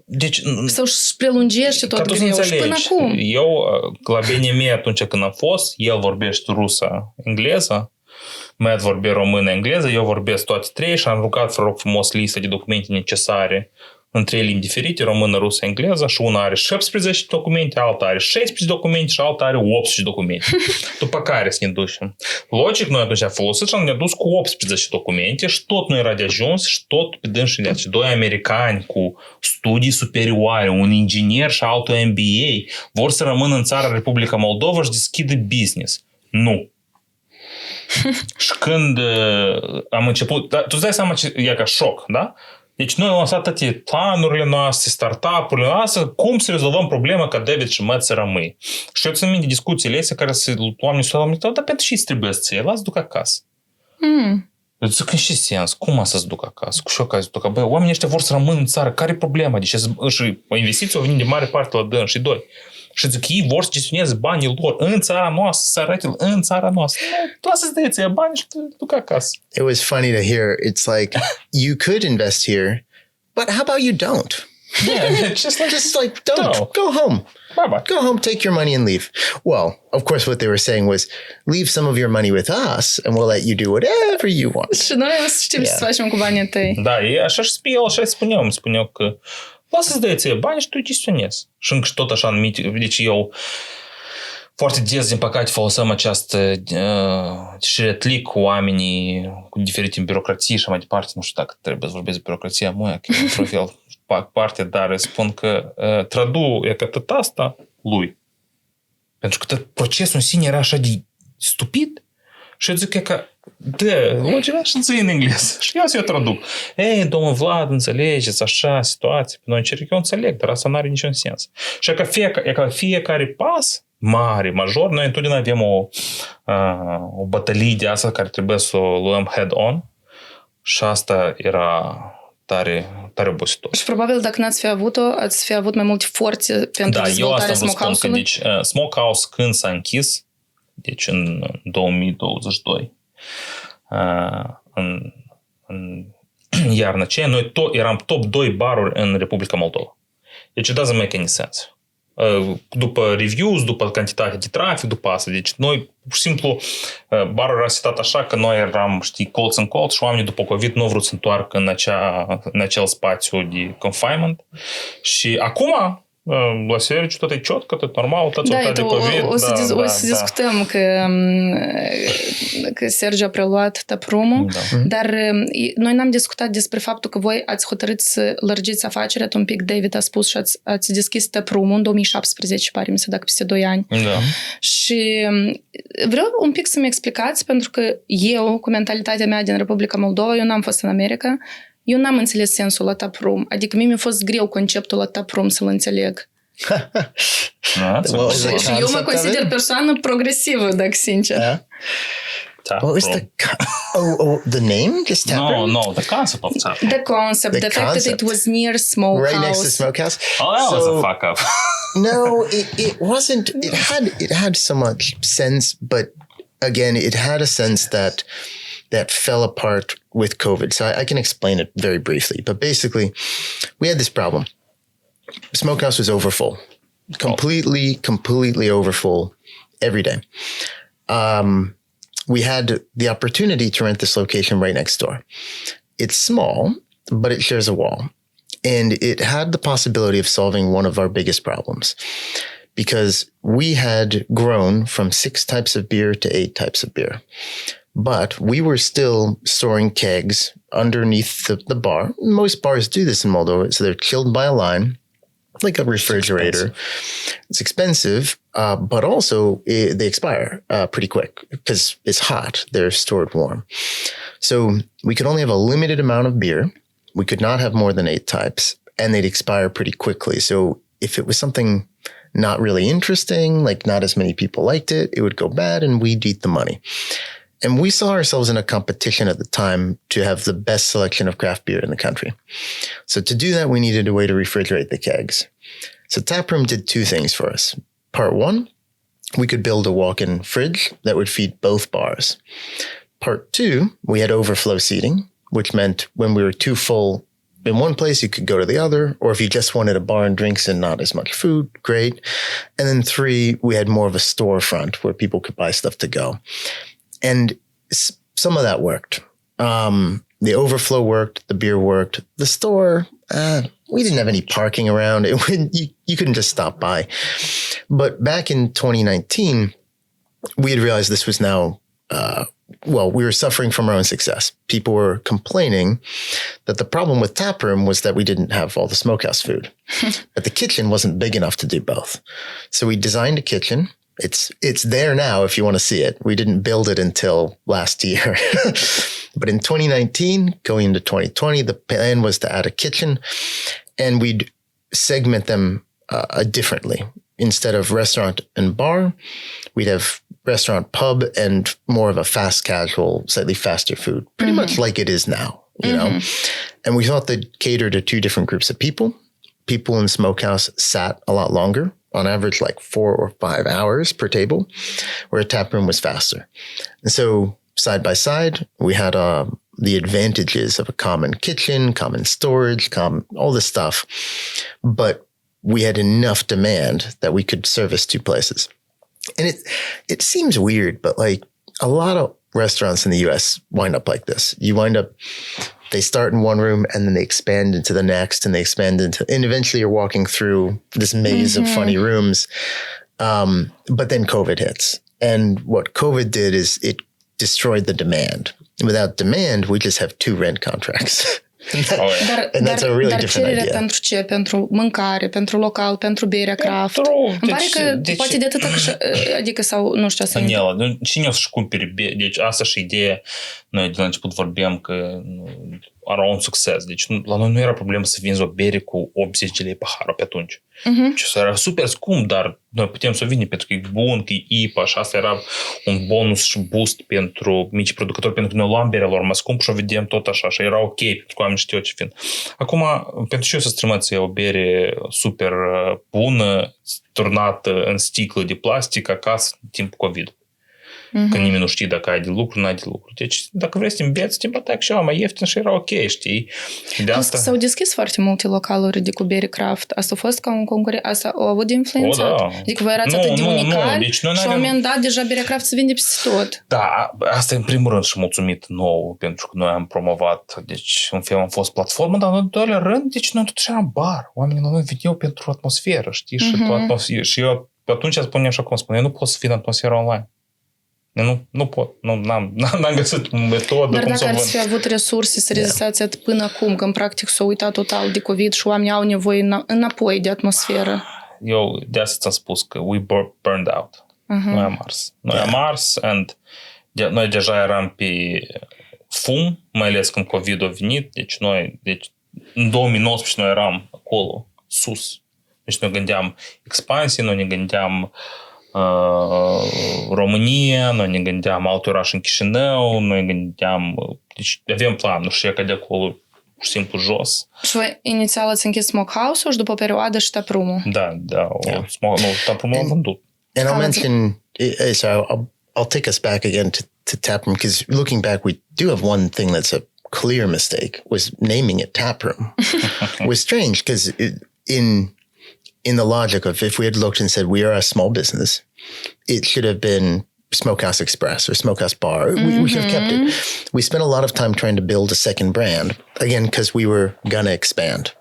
Deci... Sau își prelungește tot greu. Și până acum. Eu, la BNM, atunci când am fost, el vorbește rusa, engleză, Matt vorbea română, engleză, eu vorbesc toate 3 și am rugat, vă rog frumos, listă de documente necesare în 3 limbi diferite, română, rusă, engleză, și una are 17 documente, alta are 16 documente și alta are 18 documente. După care să ne ducem. Logic, noi atunci am folosit și am ne dus cu 18 documente și tot nu era de ajuns și tot pe dânsile. 2 americani cu studii superioare, un inginer și altul MBA, vor să rămână în țara Republica Moldova și deschidă business. Nu. Și când am început, tu îți dai seama ce e ca șoc, da? Deci noi am lăsat toate planurile noastre, startup-urile noastre, cum să rezolvăm problema ca David și Matt să rămâi. Și eu țin minte discuțiile astea care oamenii s-au dar pentru ce îți trebuie să ție? Lasă duc acasă. Eu zic, în ce sens? Cum să-ți duc acasă? Cu șoc să duc acasă? Oamenii ăștia vor să rămână în țară. Care e problema? Deci și investiția a venit de mare parte la dâns și 2. Și zic, ei vor să gestioneze banii lor în țara noastră, să arate în țara noastră. Tu lasă-ți de ție bani și duc acasă. It was funny to hear. It's like, you could invest here, but how about you don't? Yeah, just like don't. Go home. Bye-bye. Go home, take your money and leave. Well, of course, what they were saying was, leave some of your money with us and we'll let you do whatever you want. Și noi o să știm ce să facem cu banii tăi. Da, e așa și spuneau că lasă-ți de ție bani și tu gestionezi. Și încă tot așa anumite, deci eu foarte des, din păcate, folosim această șiretlic cu oamenii cu diferite birocrații și mai departe. Nu știu dacă trebuie să vorbesc de birocrația moia, că într-un fel fac parte, dar spun că tradu e că tot asta lui. Pentru că tot procesul în sine era așa de stupid și eu zic că o ceva și ții în engleză. Și eu traduc. Ei, domnul Vlad, înțelegeți așa situație. Noi încerc, eu înțeleg, dar asta nu are niciun sens. Și că fiecare pas mare, major, noi întotdeauna avem o bătălie de asta care trebuie să o luăm head-on și asta era tare obositor. Și probabil dacă n-ați fi avut-o, ați fi avut mai multe forțe pentru dezvoltarea Smokehouse-ului? Deci Smokehouse când s-a închis, deci în 2022, în iarnă aceea, noi eram top 2 baruri în Republica Moldova. Deci it doesn't make any sense. După reviews, după cantitatea de trafic, după asta. Deci noi, pur și simplu, barul era setat așa că noi eram, colț în colț și oamenii după COVID nu au vrut să întoarcă în acel spațiu de confinement. Și acum La serviciu tot e ciotcă, tot normal, tot da, de COVID. O să discutăm că Sergiu a preluat Taproom-ul, dar noi n-am discutat despre faptul că voi ați hotărât să lărgiți afacerea. Un pic David a spus și ați deschis Taproom-ul în 2017, pare mi se, dacă peste 2 ani. Da. Și vreau un pic să-mi explicați, pentru că eu, cu mentalitatea mea din Republica Moldova, eu n-am fost în America, eu n-am înțeles sensul la Taproom. Adică mie mi-a fost greu conceptul la Taproom să-l înțeleg. Și eu mă consider persoană progresivă, dacă sincer. What was the name? Just Taproom? No, the concept of Taproom. The concept, the fact that it was near Smokehouse. Right next to Smokehouse. Oh, that was a fuck up. No, it wasn't. It had so much sense, but again, it had a sense that fell apart with COVID. So I can explain it very briefly. But basically, we had this problem. Smokehouse was overfull. Completely overfull every day. We had the opportunity to rent this location right next door. It's small, but it shares a wall. And it had the possibility of solving one of our biggest problems, because we had grown from 6 types of beer to 8 types of beer. But we were still storing kegs underneath the bar. Most bars do this in Moldova, so they're chilled by a line, like a refrigerator. It's expensive, but also they expire pretty quick because it's hot. They're stored warm. So we could only have a limited amount of beer. We could not have more than 8 types, and they'd expire pretty quickly. So if it was something not really interesting, like not as many people liked it, it would go bad and we'd eat the money. And we saw ourselves in a competition at the time to have the best selection of craft beer in the country. So to do that, we needed a way to refrigerate the kegs. So Taproom did 2 things for us. Part 1, we could build a walk-in fridge that would feed both bars. Part 2, we had overflow seating, which meant when we were too full in one place, you could go to the other, or if you just wanted a bar and drinks and not as much food, great. And then 3, we had more of a storefront where people could buy stuff to go. And some of that worked. The overflow worked, the beer worked. The store, we didn't have any parking around. You couldn't just stop by. But back in 2019, we had realized this was now, we were suffering from our own success. People were complaining that the problem with Taproom was that we didn't have all the Smokehouse food. But the kitchen wasn't big enough to do both. So we designed a kitchen. It's there now if you want to see it. We didn't build it until last year. But in 2019, going into 2020, the plan was to add a kitchen, and we'd segment them differently. Instead of restaurant and bar, we'd have restaurant, pub, and more of a fast casual, slightly faster food, pretty much like it is now, you know? And we thought they'd cater to 2 different groups of people. People in Smokehouse sat a lot longer, on average like 4 or 5 hours per table, where a Taproom was faster. And so side by side, we had the advantages of a common kitchen, common storage, all this stuff. But we had enough demand that we could service 2 places. And it seems weird, but like a lot of restaurants in the US wind up like this. They start in one room and then they expand into the next, and they expand and eventually you're walking through this maze of funny rooms. But then COVID hits. And what COVID did is it destroyed the demand. Without demand, we just have 2 rent contracts. And that's a really different idea. Pentru ce? Pentru mâncare, pentru local, pentru berea craft. Îmi pare că poate de atâta, adică sau nu știu asta. Daniela, cine o să-și cumpere bere? Deci asta și ideea. Noi de la început vorbeam că are un succes. Deci la noi nu era problemă să vinzi o bere cu 80 lei paharul pe atunci. Și era super scump, dar noi putem să o vindem pentru că e bun, că e IPA și asta era un bonus și boost pentru mici producători, pentru că noi luam berea lor mai scump și o vedem tot așa și era ok, pentru că oamenii știu ce fiind. Acum, pentru ce o să strămăți o bere super bună, turnată în sticlă de plastic acasă în timpul COVID? Că nimeni nu știe dacă ai de lucru, nu ai de lucru. Deci, dacă vrei să te îmbeți, te bătai ceva mai ieftin și era ok, știi? De asta... S-au deschis foarte multe localuri de cu bere craft. Asta a fost ca un concurent, asta a avut de influențat. Da. Adică voi erați atât de unicali deci și la un moment dat deja berea craft se vinde peste tot. Da, asta în primul rând și mulțumit nou, pentru că noi am promovat, deci în fel am fost platformă, dar în doilea rând, deci noi totuși eram bar. Oamenii la noi vedeau pentru atmosferă, știi? Și, și eu atunci spuneam așa cum spun, eu nu pot să fie în atmosfera online. Nu pot. N-am găsit metodă. Dar cum dacă să ați fi avut resurse să rezistați atât până acum, că în practic s-a uitat total de COVID și oamenii au nevoie înapoi de atmosferă. Eu de asta ți-am spus că we burned out. Noi am ars. And noi deja eram pe fum, mai ales când COVID a venit. Deci în 2019 noi eram acolo, sus. Deci noi gândeam expansie, noi ne gândeam România, noi ne gândeam alt oraș în Chișinău, noi gândeam... Deci avem plan, nu știu că de acolo simplu jos. Și voi inițial ați închis Smokehouse-ul și după o perioadă și Taproom-ul? Da. Taproom am vândut. And I'll mention, so I'll take us back again to Taproom, because looking back, we do have one thing that's a clear mistake, was naming it Taproom. It was strange, because in the logic of if we had looked and said we are a small business, it should have been Smokehouse Express or Smokehouse Bar. We should have kept it. We spent a lot of time trying to build a second brand, again, because we were going to expand.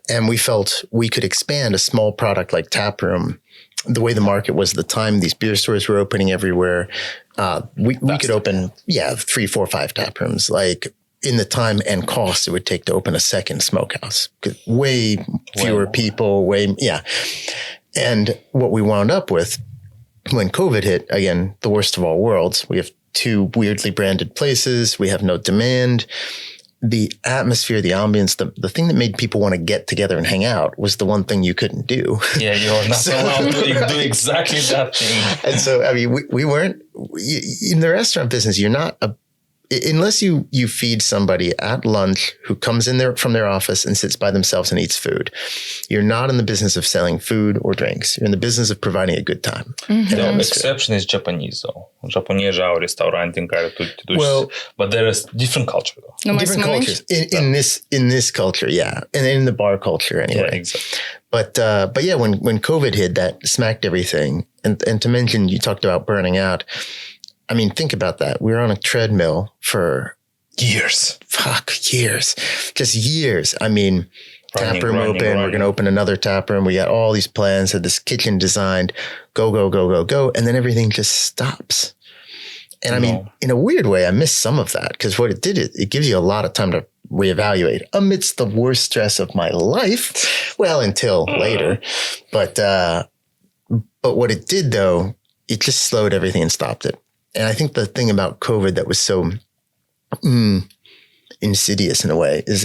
And we felt we could expand a small product like Taproom. The way the market was at the time, these beer stores were opening everywhere. We could open, 3, 4, 5 Taprooms. Like, in the time and cost it would take to open a second Smokehouse. Way fewer people, And what we wound up with when COVID hit, again, the worst of all worlds, we have 2 weirdly branded places. We have no demand. The atmosphere, the ambience, the thing that made people want to get together and hang out was the one thing you couldn't do. Yeah, you're not allowed to do exactly that thing. And so, I mean, we weren't, in the restaurant business, you're not unless you feed somebody at lunch who comes in there from their office and sits by themselves and eats food, you're not in the business of selling food or drinks. You're in the business of providing a good time. The exception is Japanese, though. Japonezi au restaurante în care tu te duci, but there is different culture, though. Different cultures in this culture, and in the bar culture anyway. Yeah, exactly. But yeah, when COVID hit, that smacked everything. And to mention, you talked about burning out. I mean, think about that. We were on a treadmill for years. Years. Just years. I mean, Taproom open. We're going to open another Taproom. We got all these plans, had this kitchen designed, go. And then everything just stops. And I mean, in a weird way, I miss some of that, because what it did, it gives you a lot of time to reevaluate amidst the worst stress of my life. Well, until later. But what it did, though, it just slowed everything and stopped it. And I think the thing about COVID that was so insidious in a way is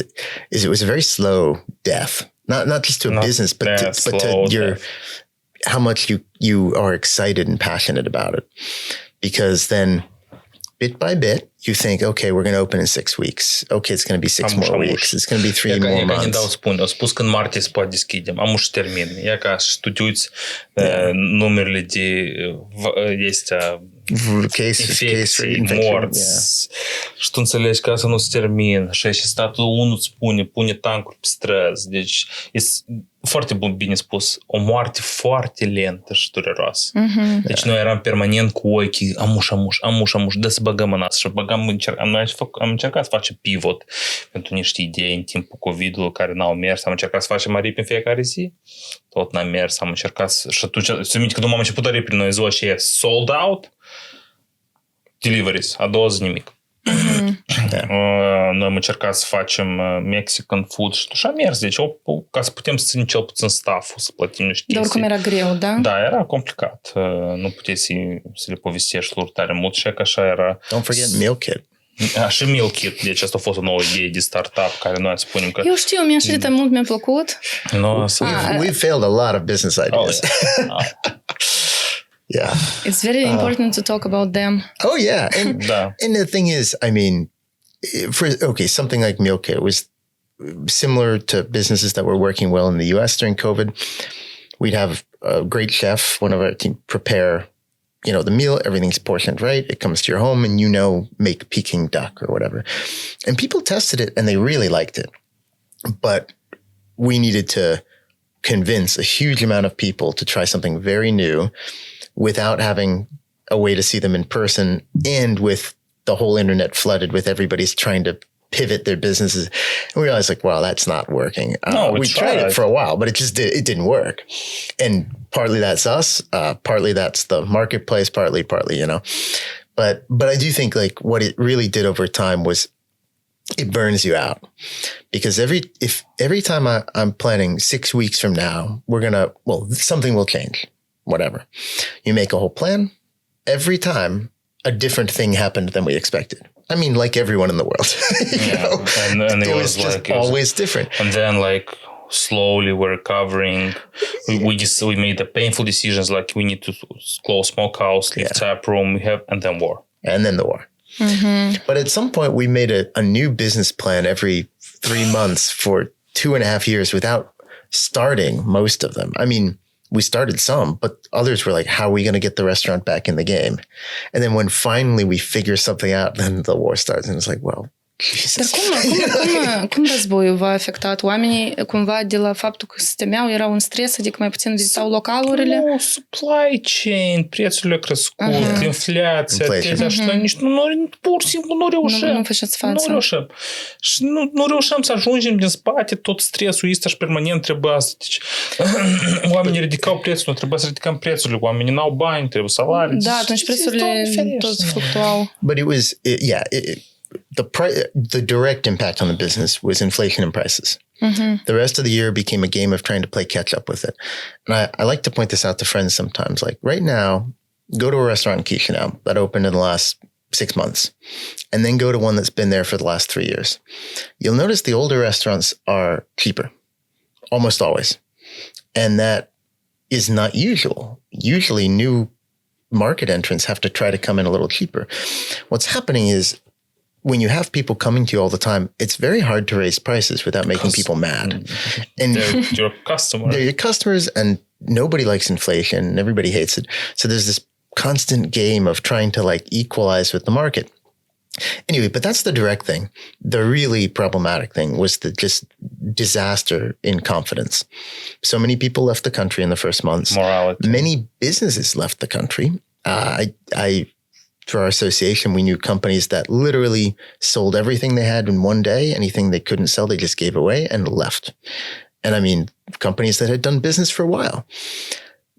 it was a very slow death. Not just to a business, but to your how much you are excited and passionate about it. Because then bit by bit, you think, okay, we're going to open in 6 weeks. Okay, it's going to be 6 more weeks. It's going to be 3 more months. Au spus că în martie se poate deschidem. Am și termin. E ca și tu te uiți numerele de infecții, morți. Și tu înțelegi că asta nu se termină. Și statul 1 îți pune tancuri pe străzi. Deci este foarte bine spus. O moarte foarte lentă și dureroasă. Deci noi eram permanent cu ochii amuș, dă să băgăm în asta. Și am încercat să facem pivot pentru niște idei în timpul COVID-ului care n-au mers. Am încercat să facem aripi în fiecare zi. Tot n-am mers. Am încercat și atunci, să minte că după am început aripi, noi ziua și e sold out, deliveries, a doua zi nimic. Noi am încercat să facem Mexican food și așa mers. Deci, ca să putem să ținem cel puțin staff-ul, să plătim niște chestii. Dar oricum era greu, da? Da, era complicat. Nu puteai să le povestești lor tare mult și că așa era. Don't forget meal kit. Și meal kit. Deci asta a fost o nouă idee de startup care noi spunem că... Eu știu, mi-a și de mult mi-a plăcut. We've failed a lot of business ideas. Yeah. It's very important to talk about them. Oh, yeah. And the thing is, I mean, something like meal kit was similar to businesses that were working well in the U.S. during COVID. We'd have a great chef, one of our team, prepare the meal, everything's portioned right. It comes to your home and make Peking duck or whatever. And people tested it and they really liked it. But we needed to convince a huge amount of people to try something very new without having a way to see them in person, and with the whole internet flooded with everybody's trying to pivot their businesses. And we realized wow, that's not working. We tried it for a while, but it didn't work. And partly that's us, partly that's the marketplace, partly, but I do think what it really did over time was it burns you out, because every time I'm planning 6 weeks from now, something will change, whatever. You make a whole plan. Every time a different thing happened than we expected. I mean, like everyone in the world, and it was just always different. And then slowly we're recovering. We made the painful decisions, we need to close Smokehouse, leave Taproom, and then war. And then the war. Mm-hmm. But at some point we made a new business plan every 3 months for 2.5 years without starting most of them. I mean, we started some, but others were how are we going to get the restaurant back in the game? And then when finally we figure something out, then the war starts, and it's well, Jesus. Dar cum războiul v-a afectat? Oamenii cumva de la faptul că se temeau, erau în stres, adică mai puțin vizitau localurile? Nu, supply chain, prețurile au crescut, inflația, nici pur și simplu nu reușeam. Nu făceați față. Nu reușeam. Și nu reușeam să ajungem din spate, tot stresul ăsta și permanent trebuia să... Deci, oamenii ridicau prețul, trebuia să ridicăm prețurile, oamenii n-au bani, trebuie salarii. Da, atunci prețurile tot fluctuau. But it was, the direct impact on the business was inflation and prices. Mm-hmm. The rest of the year became a game of trying to play catch up with it. And I like to point this out to friends sometimes. Right now, go to a restaurant in Chisinau that opened in the last 6 months, and then go to one that's been there for the last 3 years. You'll notice the older restaurants are cheaper, almost always. And that is not usual. Usually new market entrants have to try to come in a little cheaper. What's happening is, when you have people coming to you all the time, it's very hard to raise prices without making people mad. And they're your customers. They're your customers, and nobody likes inflation, and everybody hates it. So there's this constant game of trying to equalize with the market. Anyway, but that's the direct thing. The really problematic thing was the just disaster in confidence. So many people left the country in the first months. Morality. Many businesses left the country. Through our association, we knew companies that literally sold everything they had in one day. Anything they couldn't sell, they just gave away and left. And I mean, companies that had done business for a while.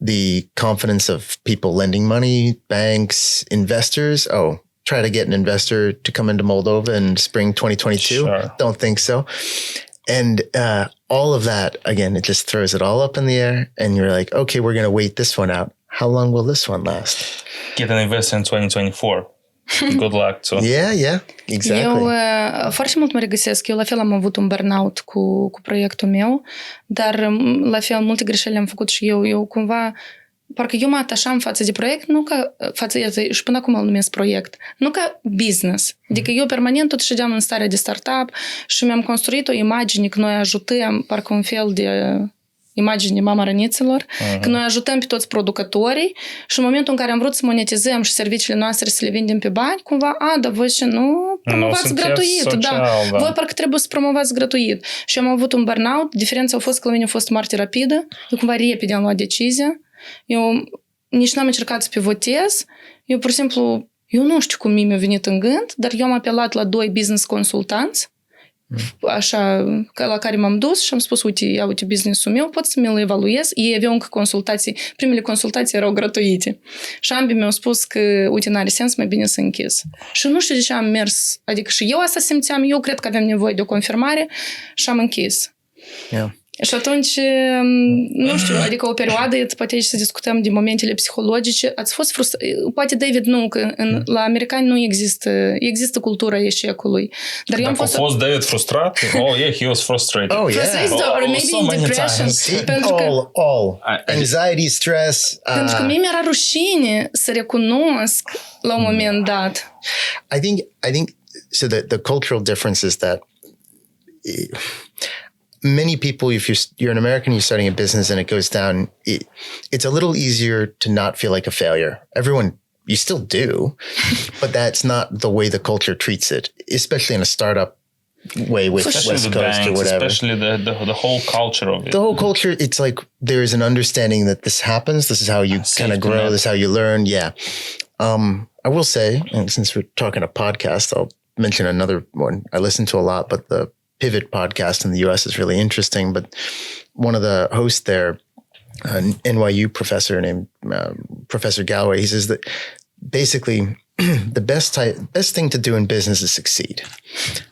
The confidence of people lending money, banks, investors. Try to get an investor to come into Moldova in spring 2022. Sure. Don't think so. And all of that, again, it just throws it all up in the air. And you're okay, we're going to wait this one out. How long will this one last? Get an investor in 2024. Good luck too. Yeah, exactly. Eu foarte mult mă regăsesc. Eu la fel am avut un burnout cu proiectul meu, dar la fel multe greșeli am făcut și eu. Eu cumva, parcă eu mă atașam față de proiect, nu ca față de, și până acum îl numesc proiect, nu ca business. Adică eu permanent tot ședeam în starea de startup și mi-am construit o imagine că noi ajutăm, parcă un fel de imagine mama răniților, că noi ajutăm pe toți producătorii și în momentul în care am vrut să monetizăm și serviciile noastre să le vindem pe bani, cumva, dar voi și nu promovați gratuit. Da. Voi parcă trebuie să promovați gratuit. Și am avut un burnout, diferența a fost că la mine a fost foarte rapidă, eu cumva repede am luat decizia, eu nici n-am încercat să pivotez, eu pur și simplu, eu nu știu cum mi-a venit în gând, dar eu am apelat la 2 business consultanți, așa, la care m-am dus și am spus, uite business-ul meu, pot să mi-l evaluez. Ei aveau încă consultații, primele consultații erau gratuite. Și ambii mi-au spus că, uite, n-are sens, mai bine să închis. Și nu știu de ce am mers, adică și eu asta simțeam, eu cred că aveam nevoie de o confirmare și am închis. Yeah. Și atunci, nu știu, adică o perioadă, poate aici să discutăm de momentele psihologice, ați fost frustrat, poate David nu, că la americani nu există cultura eșecului. Dar eu am fost... A fost David frustrat? He was frustrated. Frustrated, or maybe in depression. All. Anxiety, stress. Pentru că mie mi-era rușine să recunosc la un moment dat. I think so the cultural difference is that many people, if you're an American, you're starting a business and it goes down, it's a little easier to not feel like a failure. You still do, but that's not the way the culture treats it, especially in a startup way with especially West the Coast banks, or whatever. Especially the whole culture of it. The whole culture, it's like there is an understanding that this happens. This is how you kind of grow. This is how you learn. Yeah. I will say, and since we're talking a podcast, I'll mention another one I listen to a lot, but the Pivot podcast in the US is really interesting. But one of the hosts there, an NYU professor named Professor Galloway, he says that basically the best thing to do in business is succeed.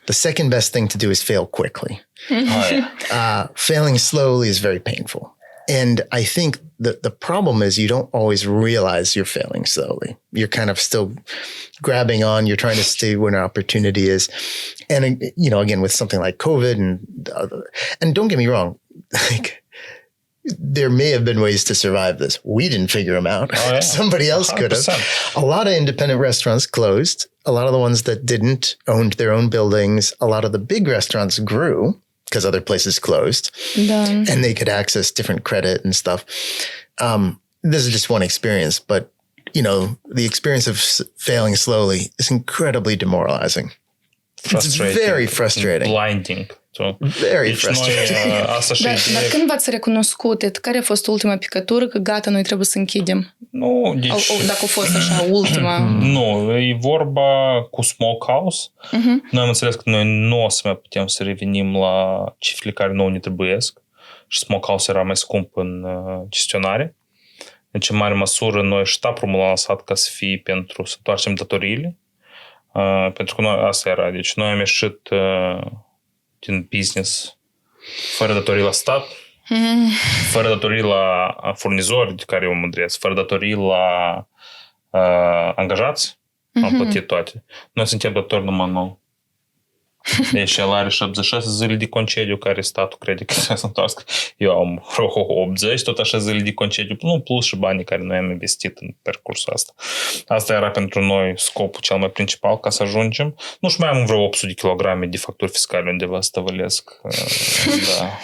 The second best thing to do is fail quickly. Failing slowly is very painful. And I think that the problem is you don't always realize you're failing slowly. You're kind of still grabbing on. You're trying to stay where an opportunity is. And, you know, again, with something like COVID and don't get me wrong, like there may have been ways to survive this. We didn't figure them out. Oh, yeah. Somebody else 100%. Could have. A lot of independent restaurants closed. A lot of the ones that didn't owned their own buildings. A lot of the big restaurants grew because other places closed and they could access different credit and stuff. This is just one experience, but you know, the experience of failing slowly is incredibly demoralizing. It's very frustrating. Blinding. So, very frustrating. Dar când v-ați recunoscut, care a fost ultima picătură că gata, noi trebuie să închidem? Nu, deci... Dacă a fost așa, ultima... Nu, e vorba cu Smokehouse. Noi am înțeles că noi nu o să mai putem să revenim la cifrele care nouă ne trebuiesc. Și Smokehouse era mai scump în gestionare. Deci, în mare măsură, noi și Taproom l-am lăsat ca să fie pentru să întoarcem datoriile. Pentru că noi, asta era. Deci, noi am ieșit din business fără datorii la stat, fără datorii la furnizori de care eu mândresc, fără datorii la angajați, am plătit toate. Noi suntem datori numai nou. Deci el are 76 zile de concediu care statul crede că trebuie să întoarcă. Eu am 80, tot așa zile de concediu, nu plus și banii care noi am investit în percursul ăsta. Asta era pentru noi scopul cel mai principal ca să ajungem. Nu știu, mai am vreo 800 de kilograme de facturi fiscale undeva să tăvălesc. Da.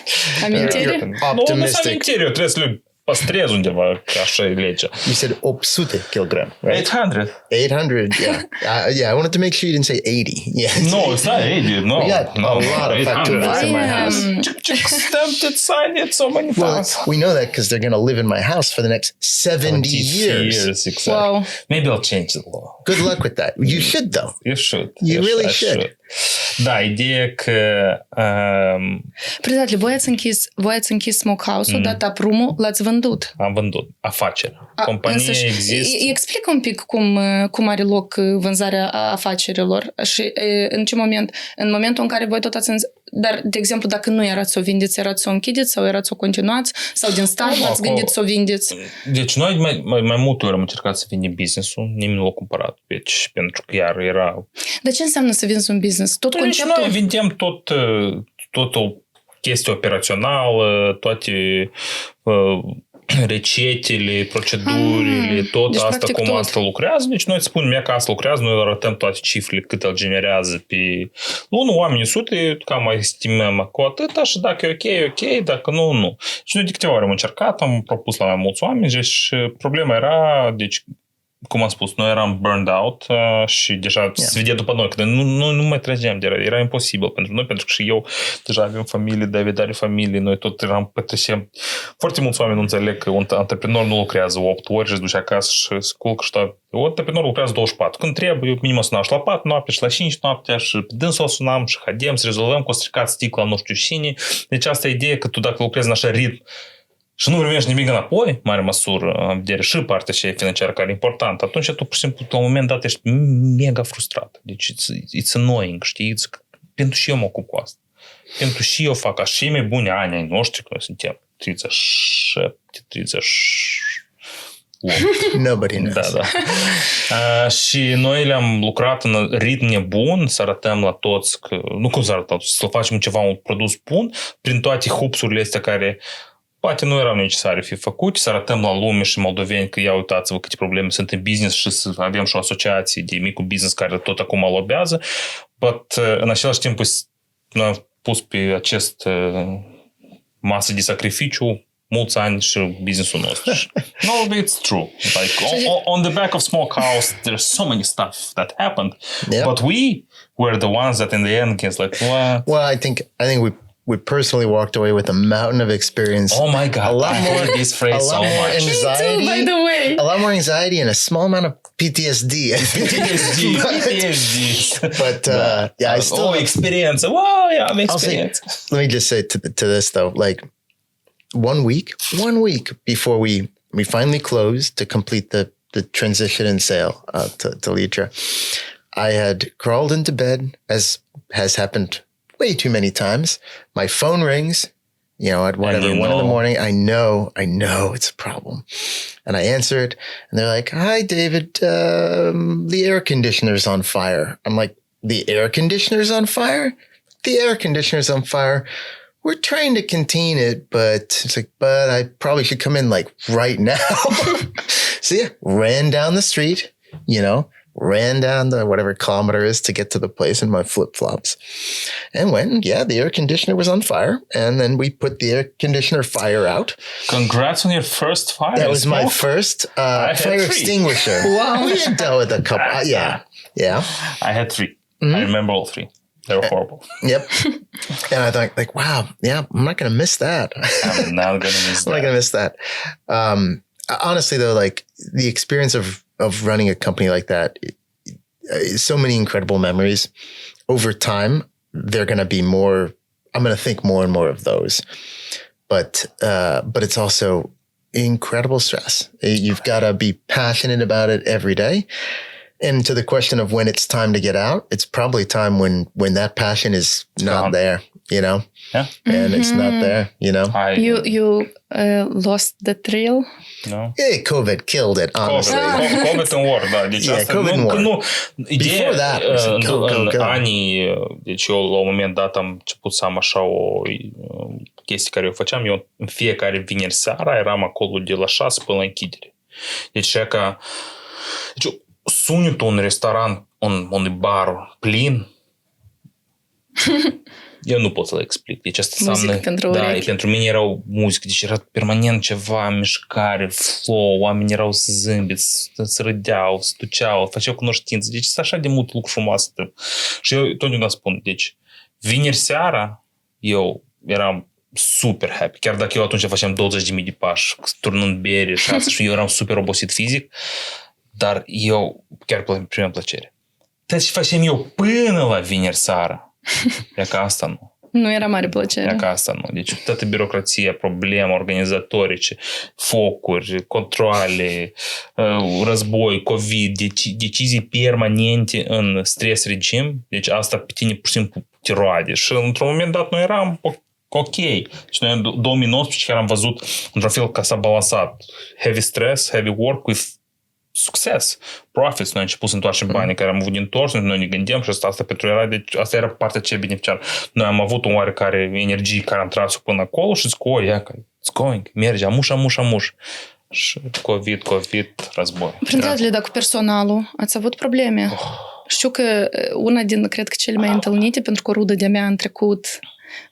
Amintiri? Nu sunt amintiri, eu trebuie să le păstrez undeva, că așa e legea. You said 800 kilograms, right? 800. 800, yeah. I wanted to make sure you didn't say 80. Yeah. No, it's not 80, no. We got a lot of factories in my house. Stamped it, signed it so many times. We know that because they're going to live in my house for the next 70 years. Exactly. Wow. Maybe I'll change the law. Good luck with that. You should, though. You should. You really should. Da, ideea că... Prietele, voi ați închis Smokehouse-ul, dar Taproom-ul l-ați vândut. Am vândut. Afacerea. Compania există. Explică un pic cum are loc vânzarea afacerilor și în ce moment, în momentul în care voi tot ați... Dar, de exemplu, dacă nu erați să o vindeți, erați să o închideți sau erați să o continuați? Sau din start v-ați gândit să o vindeți? Deci noi mai multe ori am încercat să vindem business-ul, nimeni nu l-a cumpărat. Deci, pentru că iar era... Dar ce înseamnă să vinzi un business? Tot deci conceptul? Noi vindem tot o chestie operațională, toate... recetele, procedurile, tot deci, asta, cum tot. Asta lucrează. Deci noi spunem mie că asta lucrează, noi arătăm toate cifrele cât îl generează pe lună, oamenii sute, cam mai estimăm cu atâta și dacă e ok, e ok, dacă nu, nu. Și noi de câteva ori am încercat, am propus la mai mulți oameni, deci problema era, deci cum am spus, noi eram burned out și deja se vedea după noi că nu mai trăgeam, era imposibil pentru noi, pentru că și eu deja avem familie, David are familie, noi tot eram petrecem. Foarte mulți oameni nu înțeleg că un antreprenor nu lucrează 8 ori și se duce acasă și se culcă și tot. Un antreprenor lucrează 24. Când trebuie, minim sunam și la 4 noapte și la 5 noaptea și pe dânsul sunam și hadem să rezolvăm cu o stricat sticla nu știu cine. Deci asta e ideea că tu dacă lucrezi în așa ritm și nu primești nimic înapoi, mare măsură, vedere și partea și financiară care e importantă, atunci tu, pur și simplu, la un moment dat ești mega frustrat. Deci, it's annoying, știi? Pentru și eu mă ocup cu asta. Pentru și eu fac așa, cei mai buni ani ai noștri, că noi suntem 37, 38. Nobody knows. Da. Și noi le-am lucrat în ritm nebun, să arătăm la toți, că, nu cum să arătăm, să facem ceva, un produs bun, prin toate hupsurile astea care poate nu erau necesare fi făcute, să arătăm la lume și moldoveni că ia uitați-vă câte probleme sunt în business și să avem și o asociație de micul business care tot acum lobează, but în același timp am pus pe acest masă de sacrificiu mulți ani și business-ul nostru. No, it's true. Like on the back of Smokehouse, there's so many stuff that happened, but we were the ones that in the end gets like, what? Well, I think we personally walked away with a mountain of experience. Oh my God, I hate this phrase so much. Anxiety, Me too, by the way. a lot more anxiety and a small amount of PTSD. PTSD. But I still experience. Wow, yeah, I'm experience. Let me just say to this though, like 1 week before we finally closed to complete the transition and sale to Litra, I had crawled into bed, as has happened way too many times. My phone rings, at whatever, 1 in the morning. I know it's a problem. And I answer it and they're like, "Hi, David, the air conditioner's on fire." I'm like, "The air conditioner's on fire? The air conditioner's on fire. We're trying to contain it, but it's like, but I probably should come in like right now." So yeah, ran down the street, ran down the whatever kilometer is to get to the place in my flip-flops. And when, the air conditioner was on fire. And then we put the air conditioner fire out. Congrats on your first fire. That was my first fire extinguisher. Wow. We had dealt with a couple. Yeah. I had 3. I remember all 3. They were horrible. Yep. And I thought, like, wow, I'm not going to miss that. I'm not going to miss that. I'm not going to miss that. Honestly, though, like the experience of running a company like that, so many incredible memories. Over time, they're going to be more. I'm going to think more and more of those. But it's also incredible stress. You've got to be passionate about it every day. And to the question of when it's time to get out, it's probably time when that passion is not there, Yeah. And it's not there, You lost the thrill? No. Yeah, COVID killed it, honestly. COVID and war, da. Deci asta, COVID and war. Ideea, Before that, în anii, deci eu la un moment dat am început să am așa o chestie care eu făceam. Eu în fiecare vineri seara eram acolo de la 6 până la închidere. Deci ca... Deci, sunetul în restaurant, un bar plin, eu nu pot să-l explic. Deci asta muzică pentru urechi. Pentru mine era o muzică, deci era permanent ceva, mișcare, flow, oamenii erau să zâmbiți, să râdeau, să duceau, făceau cunoștință. Deci sunt așa de mult lucru frumos. Și eu totdeauna spun, deci vineri seara eu eram super happy. Chiar dacă eu atunci făceam 20.000 de pași, turnând bere și asta, și eu eram super obosit fizic, dar eu chiar primeam plăcere. Dar ce facem eu până la vineri seara? E ca asta nu. Nu era mare plăcere. E ca asta nu. Deci toată birocrația, probleme organizatorice, focuri, controle, război, COVID, decizii permanente în stres regim. Deci asta pe tine pur și simplu te roade. Și într-un moment dat noi eram ok. Și noi în 2019 chiar am văzut într-un fel că s-a balansat heavy stress, heavy work with succes, profits. Noi am început să întoarcem banii care am avut din întors, noi ne gândeam și asta pentru era, deci asta era partea cea beneficiară. Noi am avut o oarecare energie care am tras până acolo și zic, it's going, merge, amuș. Și COVID, război. Prin datele, dar cu personalul ați avut probleme. Știu că una din, cred că cele mai întâlnite, pentru că o rudă de-a mea în trecut,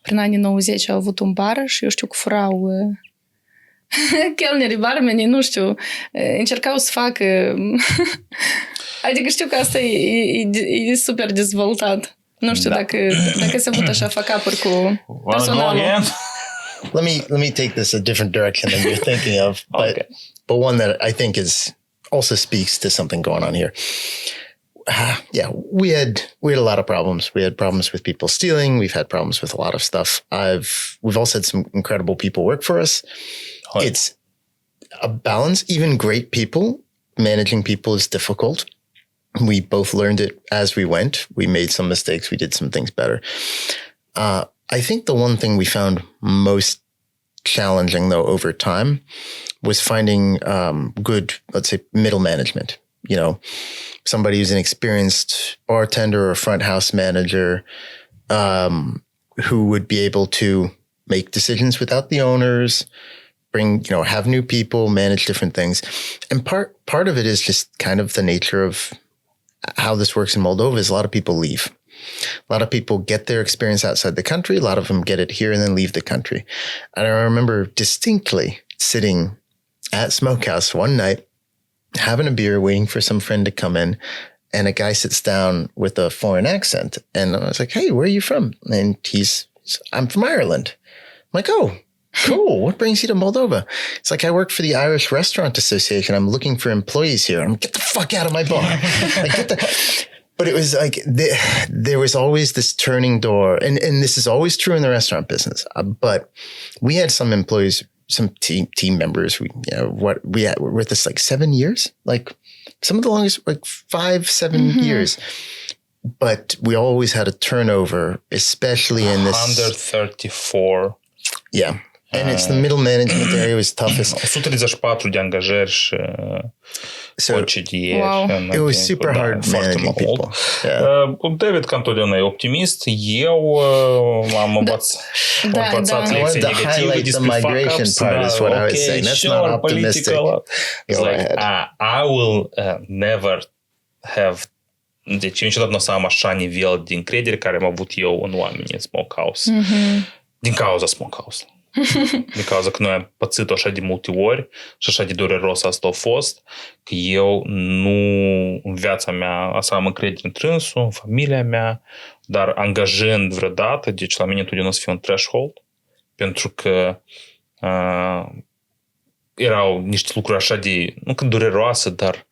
prin anii 90 au avut un bar și eu știu că furau chelnerii, barmenii, nu știu, încercau să facă... Adică știu că asta e super dezvoltat. Nu știu dacă s-a avut așa fuck-up-uri cu personalul. Let me take this a different direction than you're thinking of, but one that I think also speaks to something going on here. We had a lot of problems. We had problems with people stealing. We've had problems with a lot of stuff. We've also had some incredible people work for us. It's a balance. Even great people, managing people is difficult. We both learned it as we went. We made some mistakes. We did some things better. I think the one thing we found most challenging, though, over time was finding good, let's say, middle management. Somebody who's an experienced bartender or front house manager who would be able to make decisions without the owners, have new people, manage different things. And part of it is just kind of the nature of how this works in Moldova is a lot of people leave. A lot of people get their experience outside the country. A lot of them get it here and then leave the country. And I remember distinctly sitting at Smokehouse one night, having a beer, waiting for some friend to come in. And a guy sits down with a foreign accent. And I was like, hey, where are you from? And I'm from Ireland. I'm like, oh, cool. What brings you to Moldova? It's like, I work for the Irish Restaurant Association. I'm looking for employees here. I'm get the fuck out of my bar. But it was like, there was always this turning door. And this is always true in the restaurant business. But we had some employees, some team members, we were with us like 7 years, like some of the longest, like 5-7 years. But we always had a turnover, especially in this 134. Yeah. And it's the middle management area was toughest. 134 de angajări și concedieri. Wow. It was super hard managing people. Yeah. David, ca întotdeauna, e optimist. Eu am învățat lecții negative despre fuck-ups. Part is what I was saying. That's not optimistic. It's like, I will never have... Deci, eu niciodată nu o să am așa nivel de încredere care am avut eu în oamenii în Smokehouse. Din cauza Smokehouse. Din cauza că noi am pățit așa de multe ori și așa de dureros asta a fost, că eu nu, în viața mea, asta am încredere în trânsul, în familia mea, dar angajând vreodată, deci la mine totdeauna să fie un threshold, pentru că erau niște lucruri așa de, nu că dureroase, dar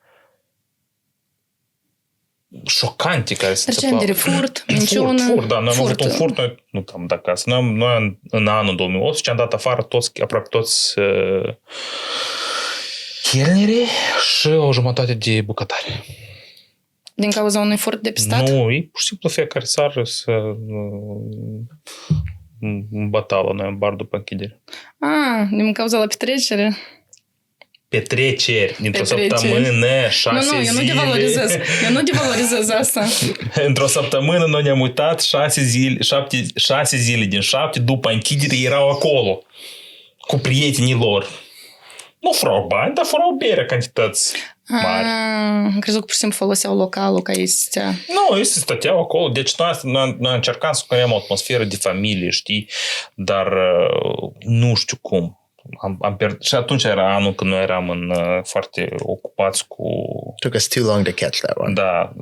șocante care se întâmplă. Furt, minciună. Furt, da. Noi am avut un furt, noi nu am dat acasă. Noi în anul 2018 am dat afară aproape toți chelnerii și o jumătate de bucătari. Din cauza unui furt depistat? Nu, e pur și simplu fiecare seară să băta la noi în bar după închidere. Din cauza la petrecere? Petreceri dintr-o săptămână, 6 zile. Nu, eu nu devalorizez asta. Într-o săptămână noi ne-am uitat 6 zile din 7 după închidere erau acolo cu prietenii lor. Nu furau bani, dar furau bere cantități mari. Am crezut că pur și simplu foloseau localul ca ei stea. Nu, ei se stăteau acolo. Deci noi încercam să creăm o atmosferă de familie, știi? Dar nu știu cum. Și atunci era anul când noi eram foarte ocupați cu... Took us too long to catch that one. Da,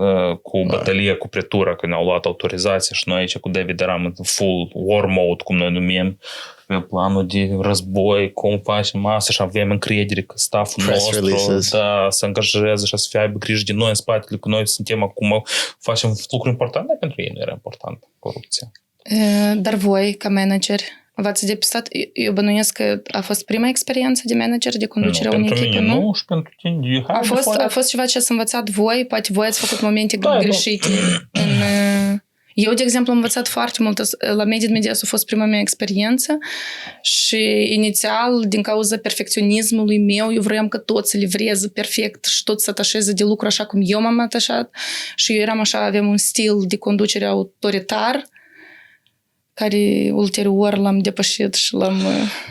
cu bătălia cu pretura, când ne-au luat autorizația și noi aici cu David eram în full war mode, cum noi numim, pe planul de război, cum facem asta și avem încredere că stafful nostru să angajeze și să fie aibă grijă de noi în spatele, că noi suntem acum, facem lucruri importante, dar pentru ei nu era important corupția. Dar voi, ca manageri, v-ați depistat? Eu bănuiesc că a fost prima experiență de manager, de conducerea unei echipe, nu? Nu, și pentru tine. A fost ceva ce ați învățat voi? Poate voi ați făcut momente greșite în... Eu, de exemplu, am învățat foarte mult. La Media Medias a fost prima mea experiență și inițial, din cauza perfecționismului meu, eu vroiam că toți să livreze perfect și toți să atașeze de lucru așa cum eu m-am atașat și eu eram așa, aveam un stil de conducere autoritar care ulterior l-am depășit și l-am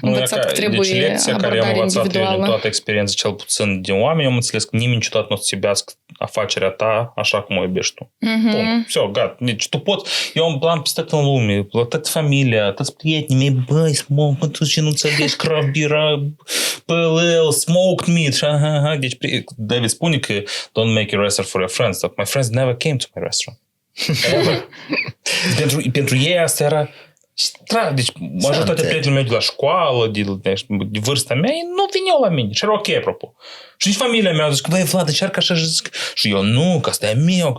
învățat că trebuie abordare individuală. Din toată experiența, cel puțin din oameni, am înțeles că nimeni niciodată nu o să-ți iubească afacerea ta așa cum o iubești tu. Punct. Все, gata. Deci tu poți, eu am plan peste tot în lume, la toată familia, toți prietenii mei, băi, smoke, tu ce nu înțelegi, craft beer, PLL, smoked meat, și Deci David spune că don't make a restaurant for your friends, but my friends never came to my restaurant. pentru ei asta era deci majoritatea prietenilor mei de la școală de vârsta mea nu vineau la mine și era ok apropo și nici familia mea a zis că băi Vlad încearcă așa și eu nu, că asta e meu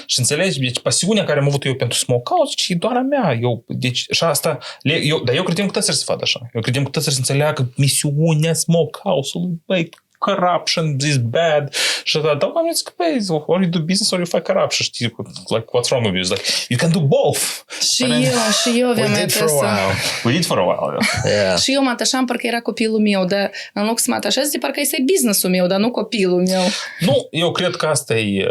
și înțelegi, deci pasiunea care am avut eu pentru Smokehouse e doar a mea deci și asta dar eu credeam că toți să facă așa, eu credeam că toți să înțeleagă misiunea Smokehouse-ului, băi corruption, this is bad. Și dar oamenii zic, băi, ori you do business, ori you fight corruption. Știi, like, what's wrong with you? It's like, you can do both. Și eu aveam We did for a while, yeah. Și eu mă atașam parcă era copilul meu, dar în loc să mă atașez, de parcă este business-ul meu, dar nu copilul meu. Nu, eu cred că asta e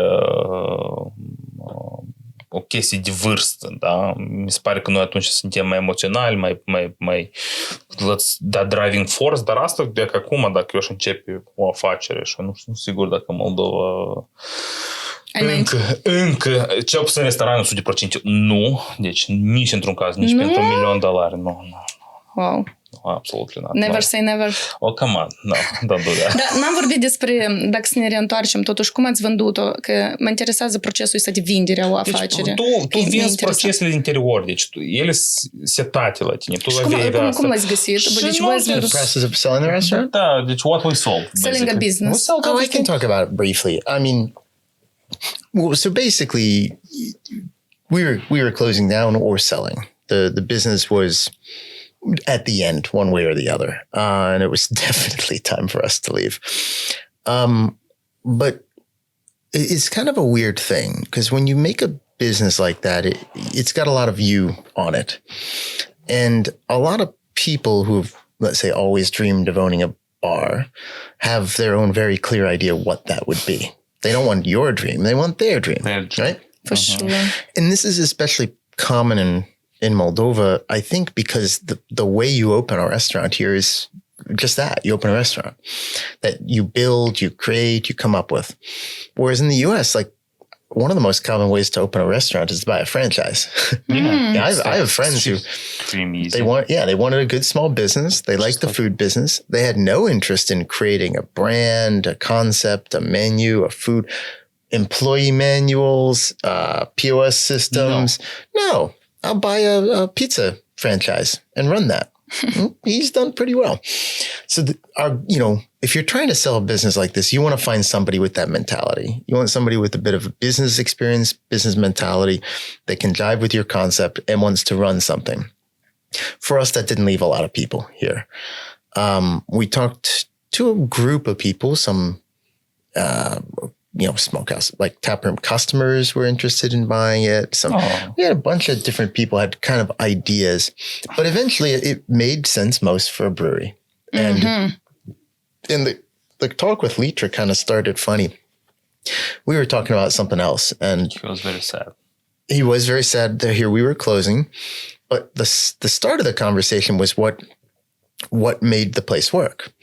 o chestie de vârstă, da? Mi se pare că noi atunci suntem mai emoționali, mai da driving force, dar asta de că acum, dacă eu aș începe o afacere și nu știu sigur dacă Moldova Încă, cel puțin restaurantul 100% nu, deci nici într-un caz, nici pentru $1.000.000, nu. Wow. Absolut not. Never say never. Oh, come on. No, don't do that. Dar n-am vorbit despre, dacă să ne reîntoarcem, totuși, cum ați vândut-o? Că mă interesează procesul ăsta de vindere a o afacere. Deci, tu vinzi procesele din interior, deci ele setate la tine. Tu cum l-ați găsit? Process of selling the restaurant? Da, deci what we sold. Selling a business. I can talk about it briefly. I mean, so basically, we were closing down or selling. The business was at the end, one way or the other. And it was definitely time for us to leave. But it's kind of a weird thing because when you make a business like that, it's got a lot of you on it. And a lot of people who've, let's say, always dreamed of owning a bar have their own very clear idea what that would be. They don't want your dream. They want their dream, right? For sure. And this is especially common in Moldova, I think, because the way you open a restaurant here is just that. You open a restaurant that you build, you create, you come up with. Whereas in the US, like, one of the most common ways to open a restaurant is to buy a franchise. I have friends who they wanted a good small business. They liked the food business. They had no interest in creating a brand, a concept, a menu, a food, employee manuals, POS systems. No. I'll buy a pizza franchise and run that. He's done pretty well. So, if you're trying to sell a business like this, you want to find somebody with that mentality. You want somebody with a bit of a business experience, business mentality that can jive with your concept and wants to run something. For us, that didn't leave a lot of people here. We talked to a group of people, some Smokehouse, like Taproom customers were interested in buying it. We had a bunch of different people had kind of ideas, but eventually it made sense most for a brewery. And the talk with Litra kind of started funny. We were talking about something else, and he was very sad. He was very sad that here we were closing, but the start of the conversation was what made the place work.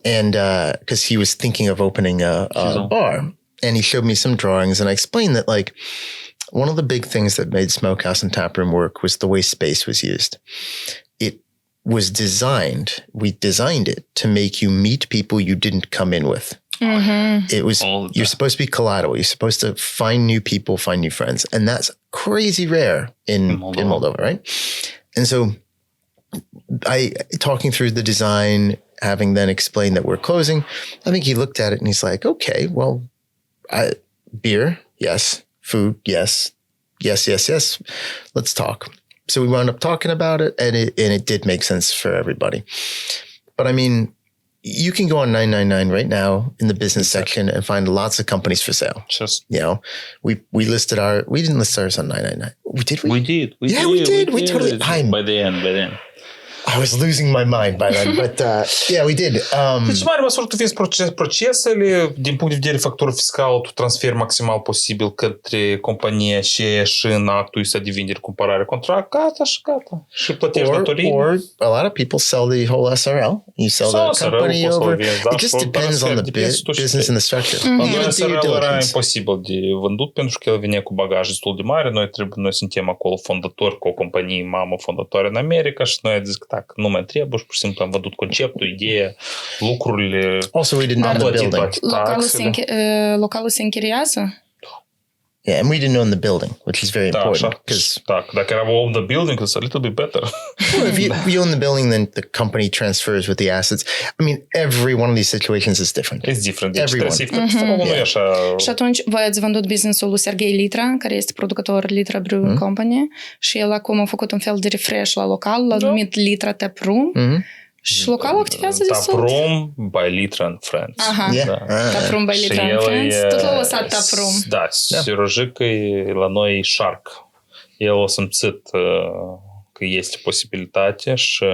And because he was thinking of opening a bar, and he showed me some drawings, and I explained that, like, one of the big things that made Smokehouse and Taproom work was the way space was used. It was designed, we designed it to make you meet people you didn't come in with. It was, you're supposed to be collateral. You're supposed to find new people, find new friends. And that's crazy rare in Moldova, right? And so talking through the design, having then explained that we're closing, I think he looked at it and he's like, okay, well, beer, yes. Food, yes. Yes. Let's talk. So we wound up talking about it, and it did make sense for everybody. But I mean, you can go on 999 right now in the business section and find lots of companies for sale. We didn't list ours on 999. Did we? We did. We did. We totally. By the end. I was losing my mind by then, but we did. Deci, mare măsură, tu vinzi procesele, din punct de vedere factură fiscală, tu transferi maximal posibil către companie și în actul ăsta de vindere, cumpărare, contract, gata. Și plătești datorii. Or a lot of people sell the whole SRL. You sell the company over. It just depends on the business and the structure. SRL era imposibil de vândut pentru că el vine cu bagaj destul de mare. Noi suntem acolo fondatori cu o companie mamă fondatoare în America și noi am zis că nu mai trebuie și pur și simplu am văzut conceptul, ideea, lucrurile. Also, we didn't own the building. Localul se închiriază? Yeah, and we didn't own the building, which is very important. Dacă era own the building, it's a little bit better. Well, if you own the building, then the company transfers with the assets. I mean, every one of these situations is different. It's different. Everyone. Și atunci voi ați vândut business-ul lui Serghei Litra, care este producător Litra Brewing Company, și el acum a făcut un fel de refresh la local, l-a numit Litra Taproom. Și localul activează destul. Taproom by Litra and Friends. Taproom by Litra and Friends. Tot l-a lăsat Taproom. Da, Sirojică e la noi Shark. El a simțit că este posibilitate și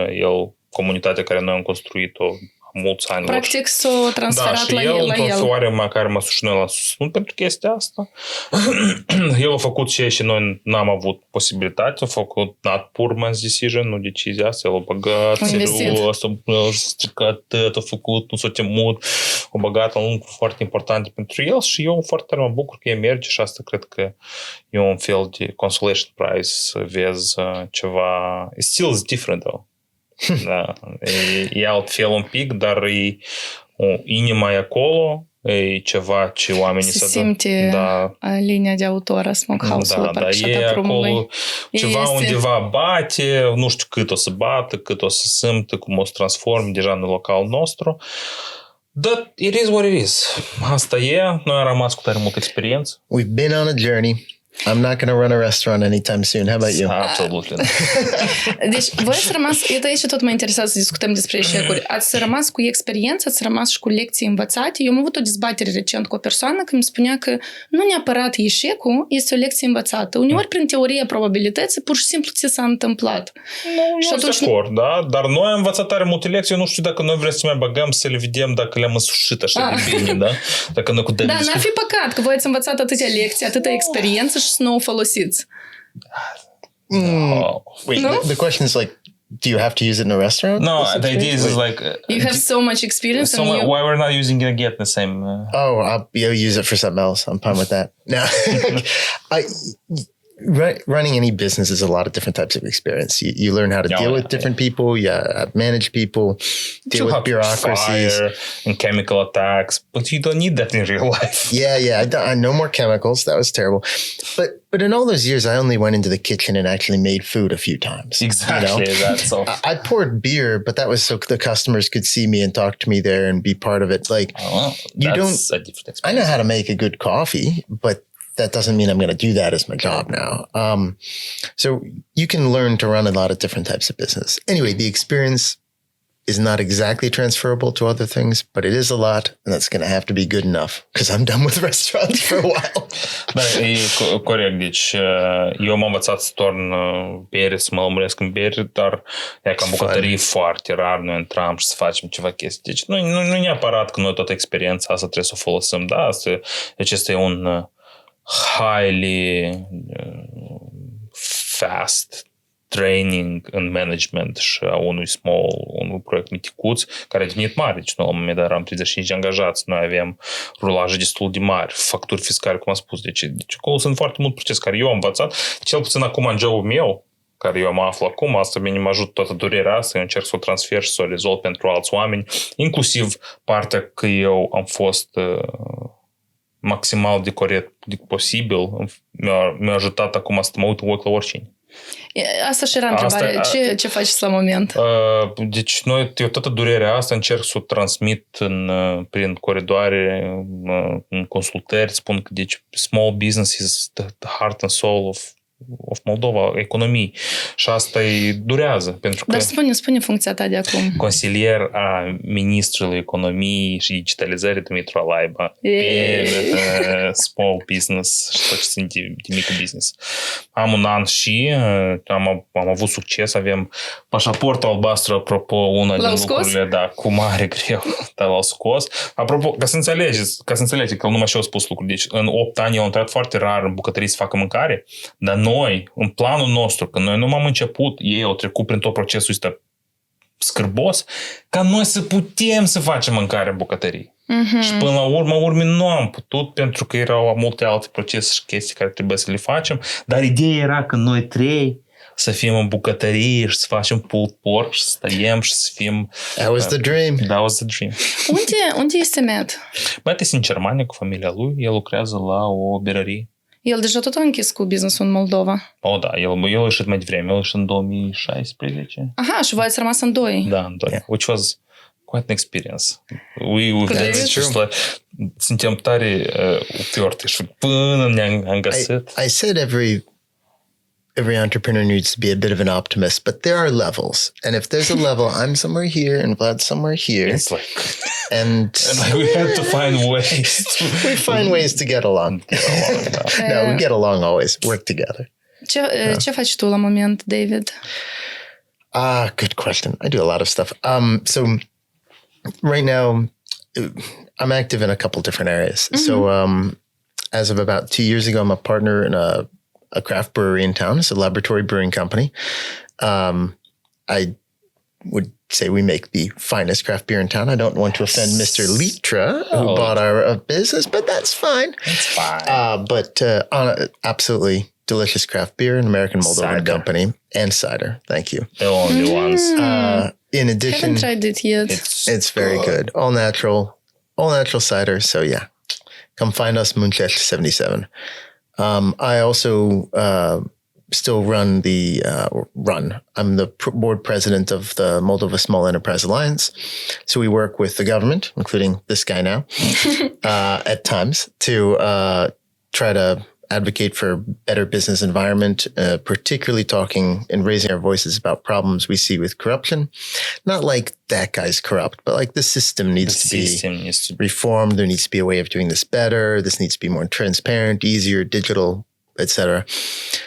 comunitatea care noi am construit-o mulți ani. Practic s-a transferat la el. Și el, într-o soare care mă susținut la susținut pentru chestia asta. El a făcut și noi n-am avut posibilitate. A făcut not poor man's decision, nu decizia asta. El a băgat, serios, a stricat, a făcut, nu s-a temut. o băgat în lucruri foarte importante pentru el și eu foarte tare mă bucur că el merge și asta cred că e un fel de consolation prize să vezi ceva. It still is different, though. Da, e altfel un pic, dar inima e acolo, e ceva ce oamenii se simte linia de autor a Smokehouse-ului, da, e acolo ceva undeva bate, nu știu cât o să bată, cât o să simtă, cum o să transforme deja în local nostru. Dar it is what it is. Asta e, noi am rămas cu tare multă experiență. We've been on a journey. I'm not going to run a restaurant anytime soon. How about you? Absolutely. Deci, voi ați rămas, iată aici tot mă interesează să discutăm despre eșecuri. Ați rămas cu experiență, ați rămas și cu lecții învățate. Eu am avut o dezbatere recent cu o persoană care îmi spunea că nu neapărat eșecul este o lecție învățată. Uneori, prin teoria probabilității, pur și simplu ți s-a întâmplat. Nu sunt de acord, da? Dar noi am învățat tare multe lecții. Eu nu știu dacă noi vrem să mai băgăm, să le vedem dacă le-am însușit așa de bine, da? Dacă noi cu da, n-ar fi păcat că voi ați învățat atâtea lecții, atâta experiență și să nu o folosiți. Wait, no? The question is like, do you have to use it in a restaurant? No, the idea is like... you have so much experience. Why we're not using it again the same... You'll use it for something else. I'm fine with that. No. Running any business is a lot of different types of experience. You learn how to deal with different people, you manage people, deal with bureaucracies. Fire and chemical attacks, but you don't need that in real life. Yeah. I no more chemicals. That was terrible. But in all those years, I only went into the kitchen and actually made food a few times. Exactly. You know? That's all. I poured beer, but that was so the customers could see me and talk to me there and be part of it. Like, that's a different experience. I know how to make a good coffee, but that doesn't mean I'm going to do that as my job now. So you can learn to run a lot of different types of business. Anyway, the experience is not exactly transferable to other things, but it is a lot, and that's going to have to be good enough because I'm done with restaurants for a while. Da, e corect. Deci, eu m-am învățat să torn bere, să mă lămuresc în bere, dar e ca în bucătărie foarte rar noi intram și să facem ceva chestii. Deci nu neapărat că noi toată experiența asta trebuie să o folosim. Da, deci este un highly fast training în management și a unui proiect miticuț care a devenit mare. Deci noi la un moment dat eram 35 de angajați, noi avem rulaje destul de mari, facturi fiscale, cum am spus. Deci acolo sunt foarte mult proces care eu am învățat, cel puțin acum în jobul meu, care eu mă aflu acum, asta bine mă ajută toată durerea asta, eu încerc să o transfer și să o rezolv pentru alți oameni, inclusiv partea că eu am fost maximal de corect posibil, mi-a ajutat acum să mă uit în ochi la oricine. Asta și era întrebarea. Ce faci la moment? Deci eu toată durerea asta încerc să o transmit prin coridoare, în consultări, spun că deci small business is the heart and soul of Moldova, economii. Și asta îi durează. Pentru că dar spune funcția ta de acum. Consilier a Ministrului Economiei și Digitalizării Dumitru Alaiba pe small business și tot ce sunt de mic business. Am un an și am avut succes, avem pașaportul albastru, apropo, una din lucrurile, da, cu mare greu, dar l-au scos. Apropo, ca să înțelegeți că nu mai și-au spus lucruri. Deci, în 8 ani eu am intrat foarte rar în bucătării să facă mâncare, dar noi, în planul nostru, când noi nu am început, ei au trecut prin tot procesul ăsta scârbos, ca noi să putem să facem mâncare în bucătărie. Mm-hmm. Și până la urmă nu am putut, pentru că erau multe alte procese și chestii care trebuie să le facem, dar ideea era că noi trei să fim în bucătărie și să facem pulled pork și să tăiem și să fim... That was the dream. That was the dream. Unde este Matt? Matt este în Germania cu familia lui, el lucrează la o berărie. El deja tot a închis cu business-ul în Moldova. Da, el a ieșit mai devreme, el a ieșit în 2016. Aha, și voi ați rămas în 2. Da, în 2, which was quite an experience. Suntem tare upiorte și până ne-am găsit. I said every entrepreneur needs to be a bit of an optimist, but there are levels. And if there's a level, I'm somewhere here and Vlad's somewhere here. It's like... And we had to find ways. We find ways to get along. No, we get along always. Work together. Ce faci tu la moment, David? Good question. I do a lot of stuff. So right now, I'm active in a couple different areas. Mm-hmm. So as of about 2 years ago, I'm a partner in a craft brewery in town. It's a laboratory brewing company. I would say we make the finest craft beer in town. I don't want to offend Mr. Litra, who bought our business, but that's fine. It's fine. But absolutely delicious craft beer, an American Moldovan company, and cider. Thank you. The only ones. In addition, haven't tried it yet. It's very good. All natural cider. So yeah, come find us, Munchești 77. I also still run I'm the board president of the Moldova Small Enterprise Alliance. So we work with the government, including this guy now, at times to try to advocate for better business environment, particularly talking and raising our voices about problems we see with corruption. Not like that guy's corrupt, but like the system needs to be reformed. There needs to be a way of doing this better. This needs to be more transparent, easier, digital, etc.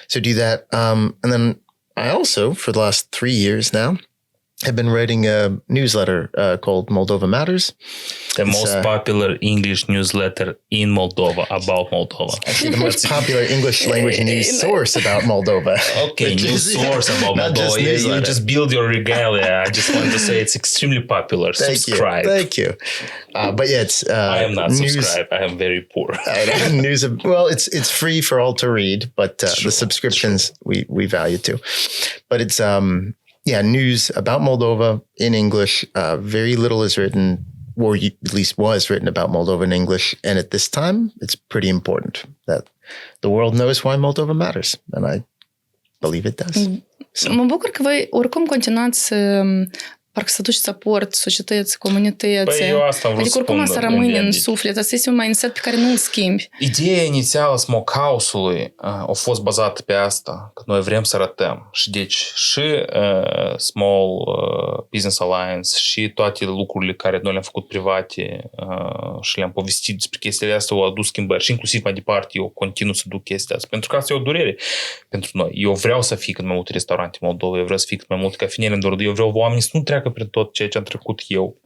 So do that. And then I also, for the last 3 years now, have been writing a newsletter called Moldova Matters. The most popular English newsletter in Moldova about Moldova. Actually, the most popular English language news source about Moldova. Okay, news source about Moldova. You just build your regalia. I just want to say it's extremely popular. Subscribe. Thank you. But yeah, it's I am not subscribed. I am very poor. Well, it's free for all to read, but the subscriptions we value too. But it's news about Moldova in English. Very little is written, or at least was written about Moldova in English. And at this time, it's pretty important that the world knows why Moldova matters. And I believe it does. Mă bucur că voi oricum continuați să parcă să duci suport societăți, comunități. Păi eu asta adică oricum asta rămâne în suflet. Asta este un mindset pe care nu îl schimbi. Ideea inițială a Smokehouse-ului a fost bazată pe asta, că noi vrem să arătăm. Și deci și Small Business Alliance și toate lucrurile care noi le-am făcut private și le-am povestit despre chestiile astea au adus schimbări. Și inclusiv mai departe eu continuu să duc chestia asta. Pentru că asta e o durere pentru noi. Eu vreau să fie cât mai multe restaurante în Moldova, eu vreau să fie cât mai multe cafenele în Dordu, eu vreau oamenii să nu treacă prin tot ceea ce am trecut eu.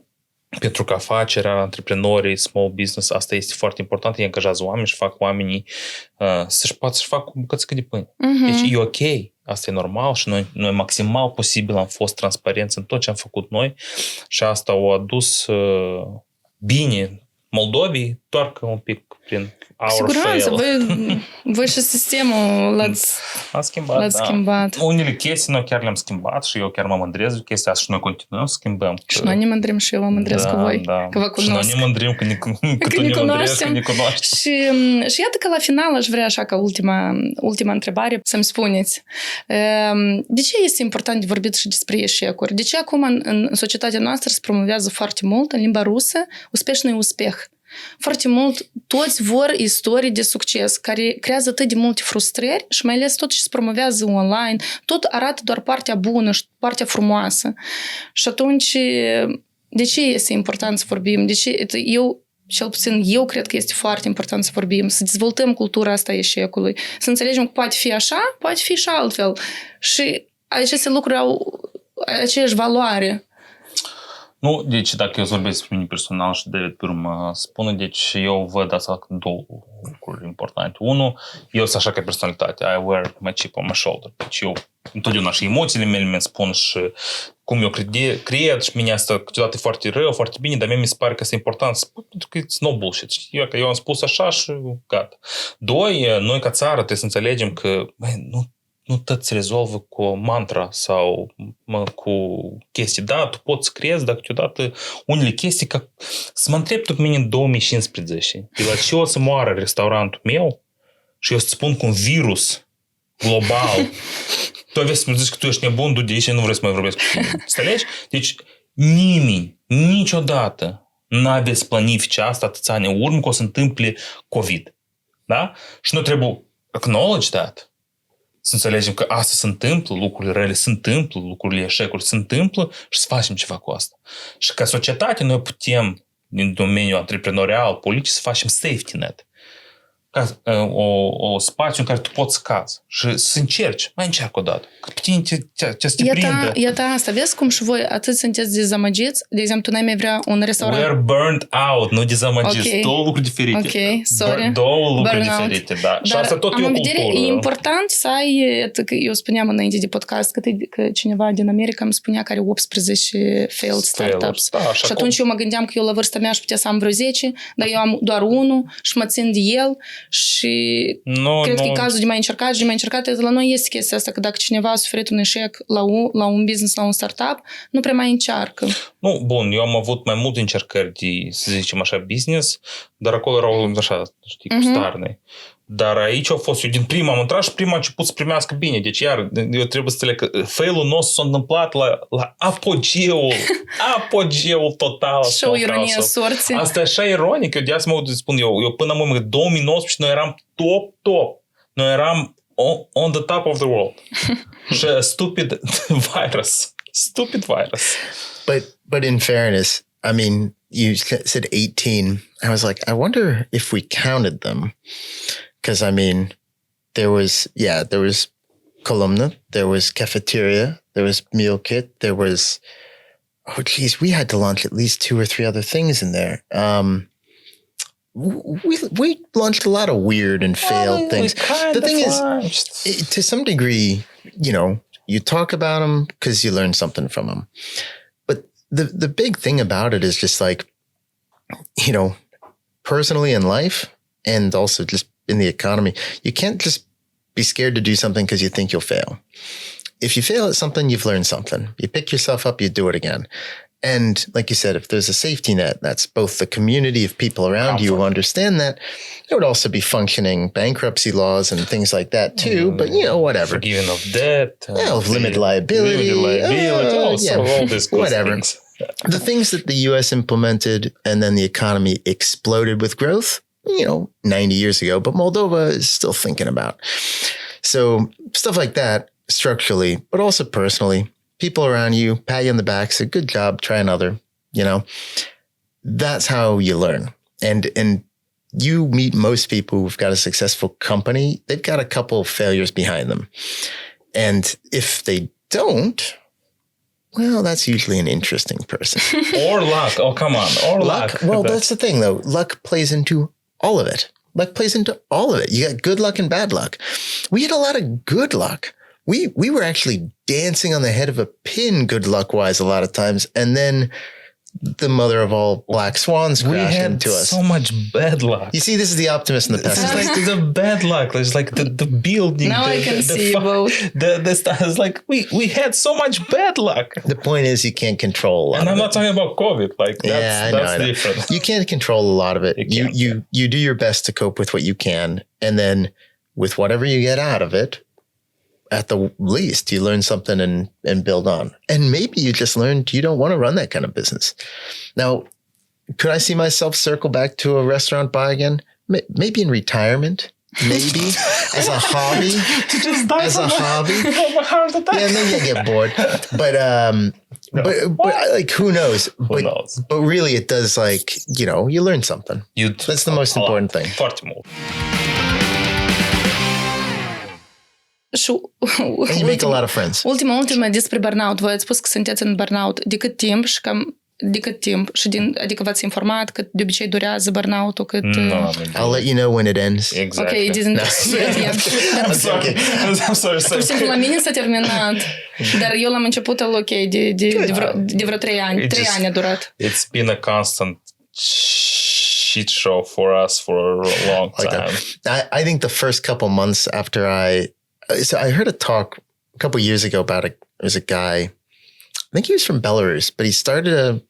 Pentru că afacerea, antreprenorii, small business, asta este foarte important. Ei angajează oameni și fac oamenii să-și poată să facă o bucățică de pâine. Deci e ok. Asta e normal și noi maximal posibil am fost transparenți în tot ce am făcut noi și asta a adus bine Moldovii, doar că un pic prin siguranță, voi și sistemul l-ați schimbat. Unele chestii noi chiar le-am schimbat și eu chiar mă mândrez de chestia asta și noi continuăm să schimbăm. Și noi ne mândrim și eu mă mândresc cu voi, că vă cunosc. Și noi ne mândrim că ne cunoaștem. Și iată că la final aș vrea așa ca ultima întrebare să-mi spuneți. De ce este important de vorbit și despre eșecuri? De ce acum în societatea noastră se promovează foarte mult în limba rusă uspешный успех? Foarte mult, toți vor istorii de succes care creează atât de multe frustrări și mai ales tot ce se promovează online, tot arată doar partea bună și partea frumoasă. Și atunci, de ce este important să vorbim? De ce cel puțin eu cred că este foarte important să vorbim, să dezvoltăm cultura asta a eșecului, să înțelegem că poate fi așa, poate fi și altfel. Și aceste lucruri au aceeași valoare. Nu, deci dacă eu vorbesc despre mine personal și David pe urmă spune, deci eu văd asta două lucruri importante. Unu, eu sunt așa ca personalitate, I wear my chip on my shoulder. Deci eu întotdeauna și emoțiile mele mi spun și cum eu cred și mine asta câteodată e foarte rău, foarte bine, dar mie mi se pare că este important să spun, pentru că it's no bullshit. Eu am spus așa și gata. Doi, noi ca țară trebuie să înțelegem că nu tot se rezolvă cu o mantra sau cu chestii. Da, tu poți să crezi, dar câteodată unele chestii, ca să mă întreb tu pe mine în 2015, de la ce o să moară restaurantul meu și eu să-ți spun cu un virus global, tu aveți să mă zici că tu ești nebun, du de aici, nu vrei să mai vorbesc cu tine. Înțelegi? Deci nimeni, niciodată nu aveți să planifice asta atâția ani în urmă că o să întâmple COVID. Da? Și noi trebuie acknowledge that. Să înțelegem că asta se întâmplă, lucrurile rele se întâmplă, lucrurile eșecuri se întâmplă și să facem ceva cu asta. Și ca societate noi putem, din domeniul antreprenorial, politic, să facem safety net. o spațiu în care tu poți să cazi și să încerci. Mai încerc o dată. Că pe tine te prindă. Iată asta. Vezi cum și voi atât sunteți dezamăgiți? De exemplu, tu n-ai mai vrea un restaurant? We are burned out, nu dezamăgiți. Okay. Două lucruri diferite. Ok, sorry. Două lucruri Burnout. diferite, da. Și Dar asta tot am e o în vedere, cultură. e important să ai, că eu spuneam înainte de podcast că cineva din America îmi spunea că are 18 failed startups. Da, și atunci eu mă gândeam că eu la vârsta mea aș putea să am vreo 10, dar eu am doar unul și mă țin de el și cred că e cazul de mai încercat și de mai încercat. La noi este chestia asta, că dacă cineva a suferit un eșec la un business, la un startup, nu prea mai încearcă. Nu, bun, eu am avut mai multe încercări de, să zicem așa, business, dar acolo erau așa, știi, cu starne. Dar aici au fost, eu din prima am intrat și prima a început să primească bine. Deci iar, eu trebuie să înțeleg că failul nostru s-a întâmplat la apogeul total. Și o ironie sorții. Asta e așa ironic, eu de asta mă spun eu până în 2019 noi eram top. Noi eram on the top of the world. Și stupid virus. But in fairness, I mean, you said 18. I was like, I wonder if we counted them. Because, I mean, there was columna, there was cafeteria, there was meal kit, there was, we had to launch at least 2 or 3 other things in there. We launched a lot of weird and failed things. The thing is, to some degree, you talk about them because you learn something from them. But the big thing about it is just like, personally in life and also just in the economy, you can't just be scared to do something because you think you'll fail. If you fail at something, you've learned something. You pick yourself up, you do it again. And like you said, if there's a safety net, that's both the community of people around you who understand that. There would also be functioning bankruptcy laws and things like that too. But whatever. Forgiving of debt. Of limited liability. All this good whatever. things. The things that the U.S. implemented and then the economy exploded with growth, 90 years ago, but Moldova is still thinking about. So stuff like that structurally, but also personally, people around you pat you on the back, say, good job, try another, that's how you learn. And you meet most people who've got a successful company, they've got a couple of failures behind them. And if they don't, well, that's usually an interesting person. Or luck. Oh, come on. Or luck. Well, that's the thing, though. Luck plays into all of it. Luck plays into all of it. You got good luck and bad luck. We had a lot of good luck. We were actually dancing on the head of a pin, good luck-wise, a lot of times. And then the mother of all black swans crashed into us. So much bad luck. You see, this is the optimist and the pessimist. It's like the bad luck. There's like the building. Now I can see you both. The stuff is like we had so much bad luck. The point is, you can't control a lot. And I'm of not talking about COVID. Like that's different. You can't control a lot of it. You do your best to cope with what you can, and then with whatever you get out of it, at the least, you learn something and build on. And maybe you just learned you don't want to run that kind of business. Now, could I see myself circle back to a restaurant bar again? Maybe in retirement. Maybe as a hobby. As a hobby. Yeah, maybe I get bored. But like, who knows? Who knows? But really, it does, like, you learn something. That's the most important thing. Foarte mult. And you make a lot of friends. Ultima despre burnout. Voi ați spus că sunteți în burnout. De cât timp și adică v-ați informat cât de obicei durează burnout-ul, cât... I'll let you know when it ends. Exactly. Ok, it didn't I'm sorry. Pur și simplu la mine s-a terminat. Dar eu l-am început de vreo 3 ani. 3 ani a durat. It's been a constant shit show for us for a long time. I think the first couple months after I heard a talk a couple years ago about there's a guy, I think he was from Belarus, but he started a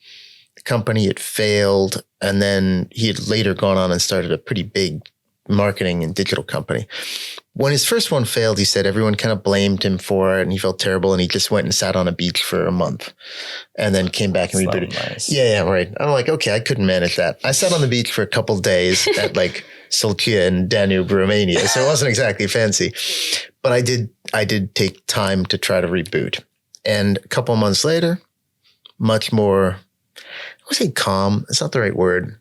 company, it failed, and then he had later gone on and started a pretty big marketing and digital company. When his first one failed, he said everyone kind of blamed him for it and he felt terrible and he just went and sat on a beach for a month and then came back and rebooted. Nice. Yeah, right. I'm like, okay, I couldn't manage that. I sat on the beach for a couple days at like Solcia and Danube, Romania, so it wasn't exactly fancy. But I did take time to try to reboot. And a couple of months later, much more, I would say calm, it's not the right word,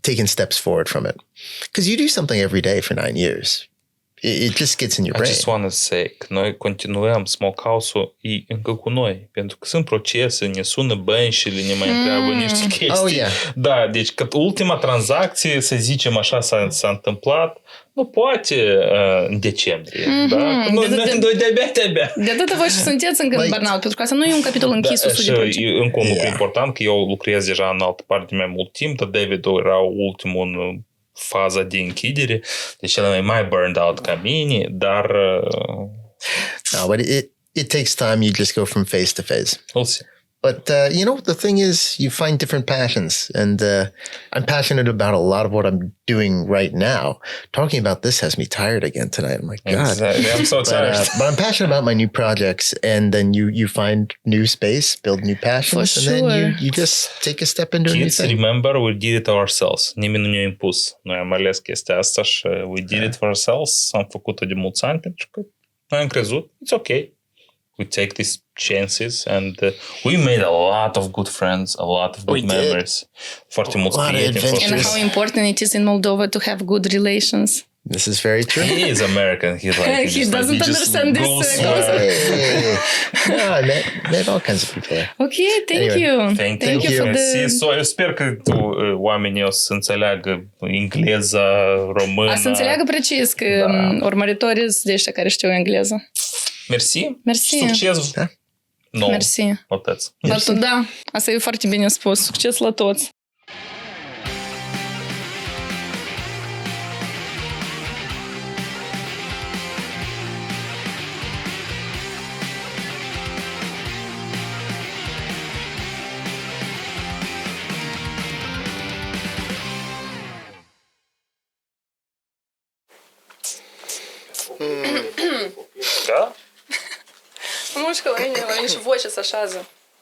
taken steps forward from it. Because you do something every day for 9 years. It just gets in your brain. I just want to say că noi continuăm Smokehouse-ul încă cu noi, pentru că sunt procese, ne sună bănșile, ne mai întreabă niște chestii. Oh, yeah. Da, deci că ultima tranzacție, să zicem așa, s-a întâmplat, nu poate în decembrie. Da? Noi de-abia. De atâta voi și sunteți încă în burnout, pentru că asta nu e un capitol închis 100%. Și încă un lucru important, că eu lucrez deja în altă parte mai mult timp, dar David era ultimul în faza de închidere, deci el e mai burned out ca mine, dar... No, but it takes time. You just go from phase to phase. We'll see. But, the thing is, you find different passions. And I'm passionate about a lot of what I'm doing right now. Talking about this has me tired again tonight. I'm like, God. Exactly. I'm so tired. But I'm passionate about my new projects. And then you find new space, build new passions. For and sure. then you just take a step into a new Kids, thing. remember, we did it ourselves. Nimeni nu ne-a impus. Noi am ales chestia asta și we did it for ourselves. Am făcut-o de mulți ani pentru că noi am crezut, it's okay. We take these chances and we made a lot of good friends, a lot of good memories. Foarte mulți prieteni. And how important it is in Moldova to have good relations. This is very true. He is American. He's like, He doesn't understand this concept. No, I met all kinds of people there. Ok, thank Anyway, you. Thank you. for the... So, eu sper că oamenii o să înțeleagă engleza, română. A să înțeleagă precis că urmăritorii sunt de ăștia care știu engleză. Merci. Merci. Succes. No. Merci. Da, asta e foarte bine spus. Succes la toți. Da? Nu știu că la mine și vocea se așează.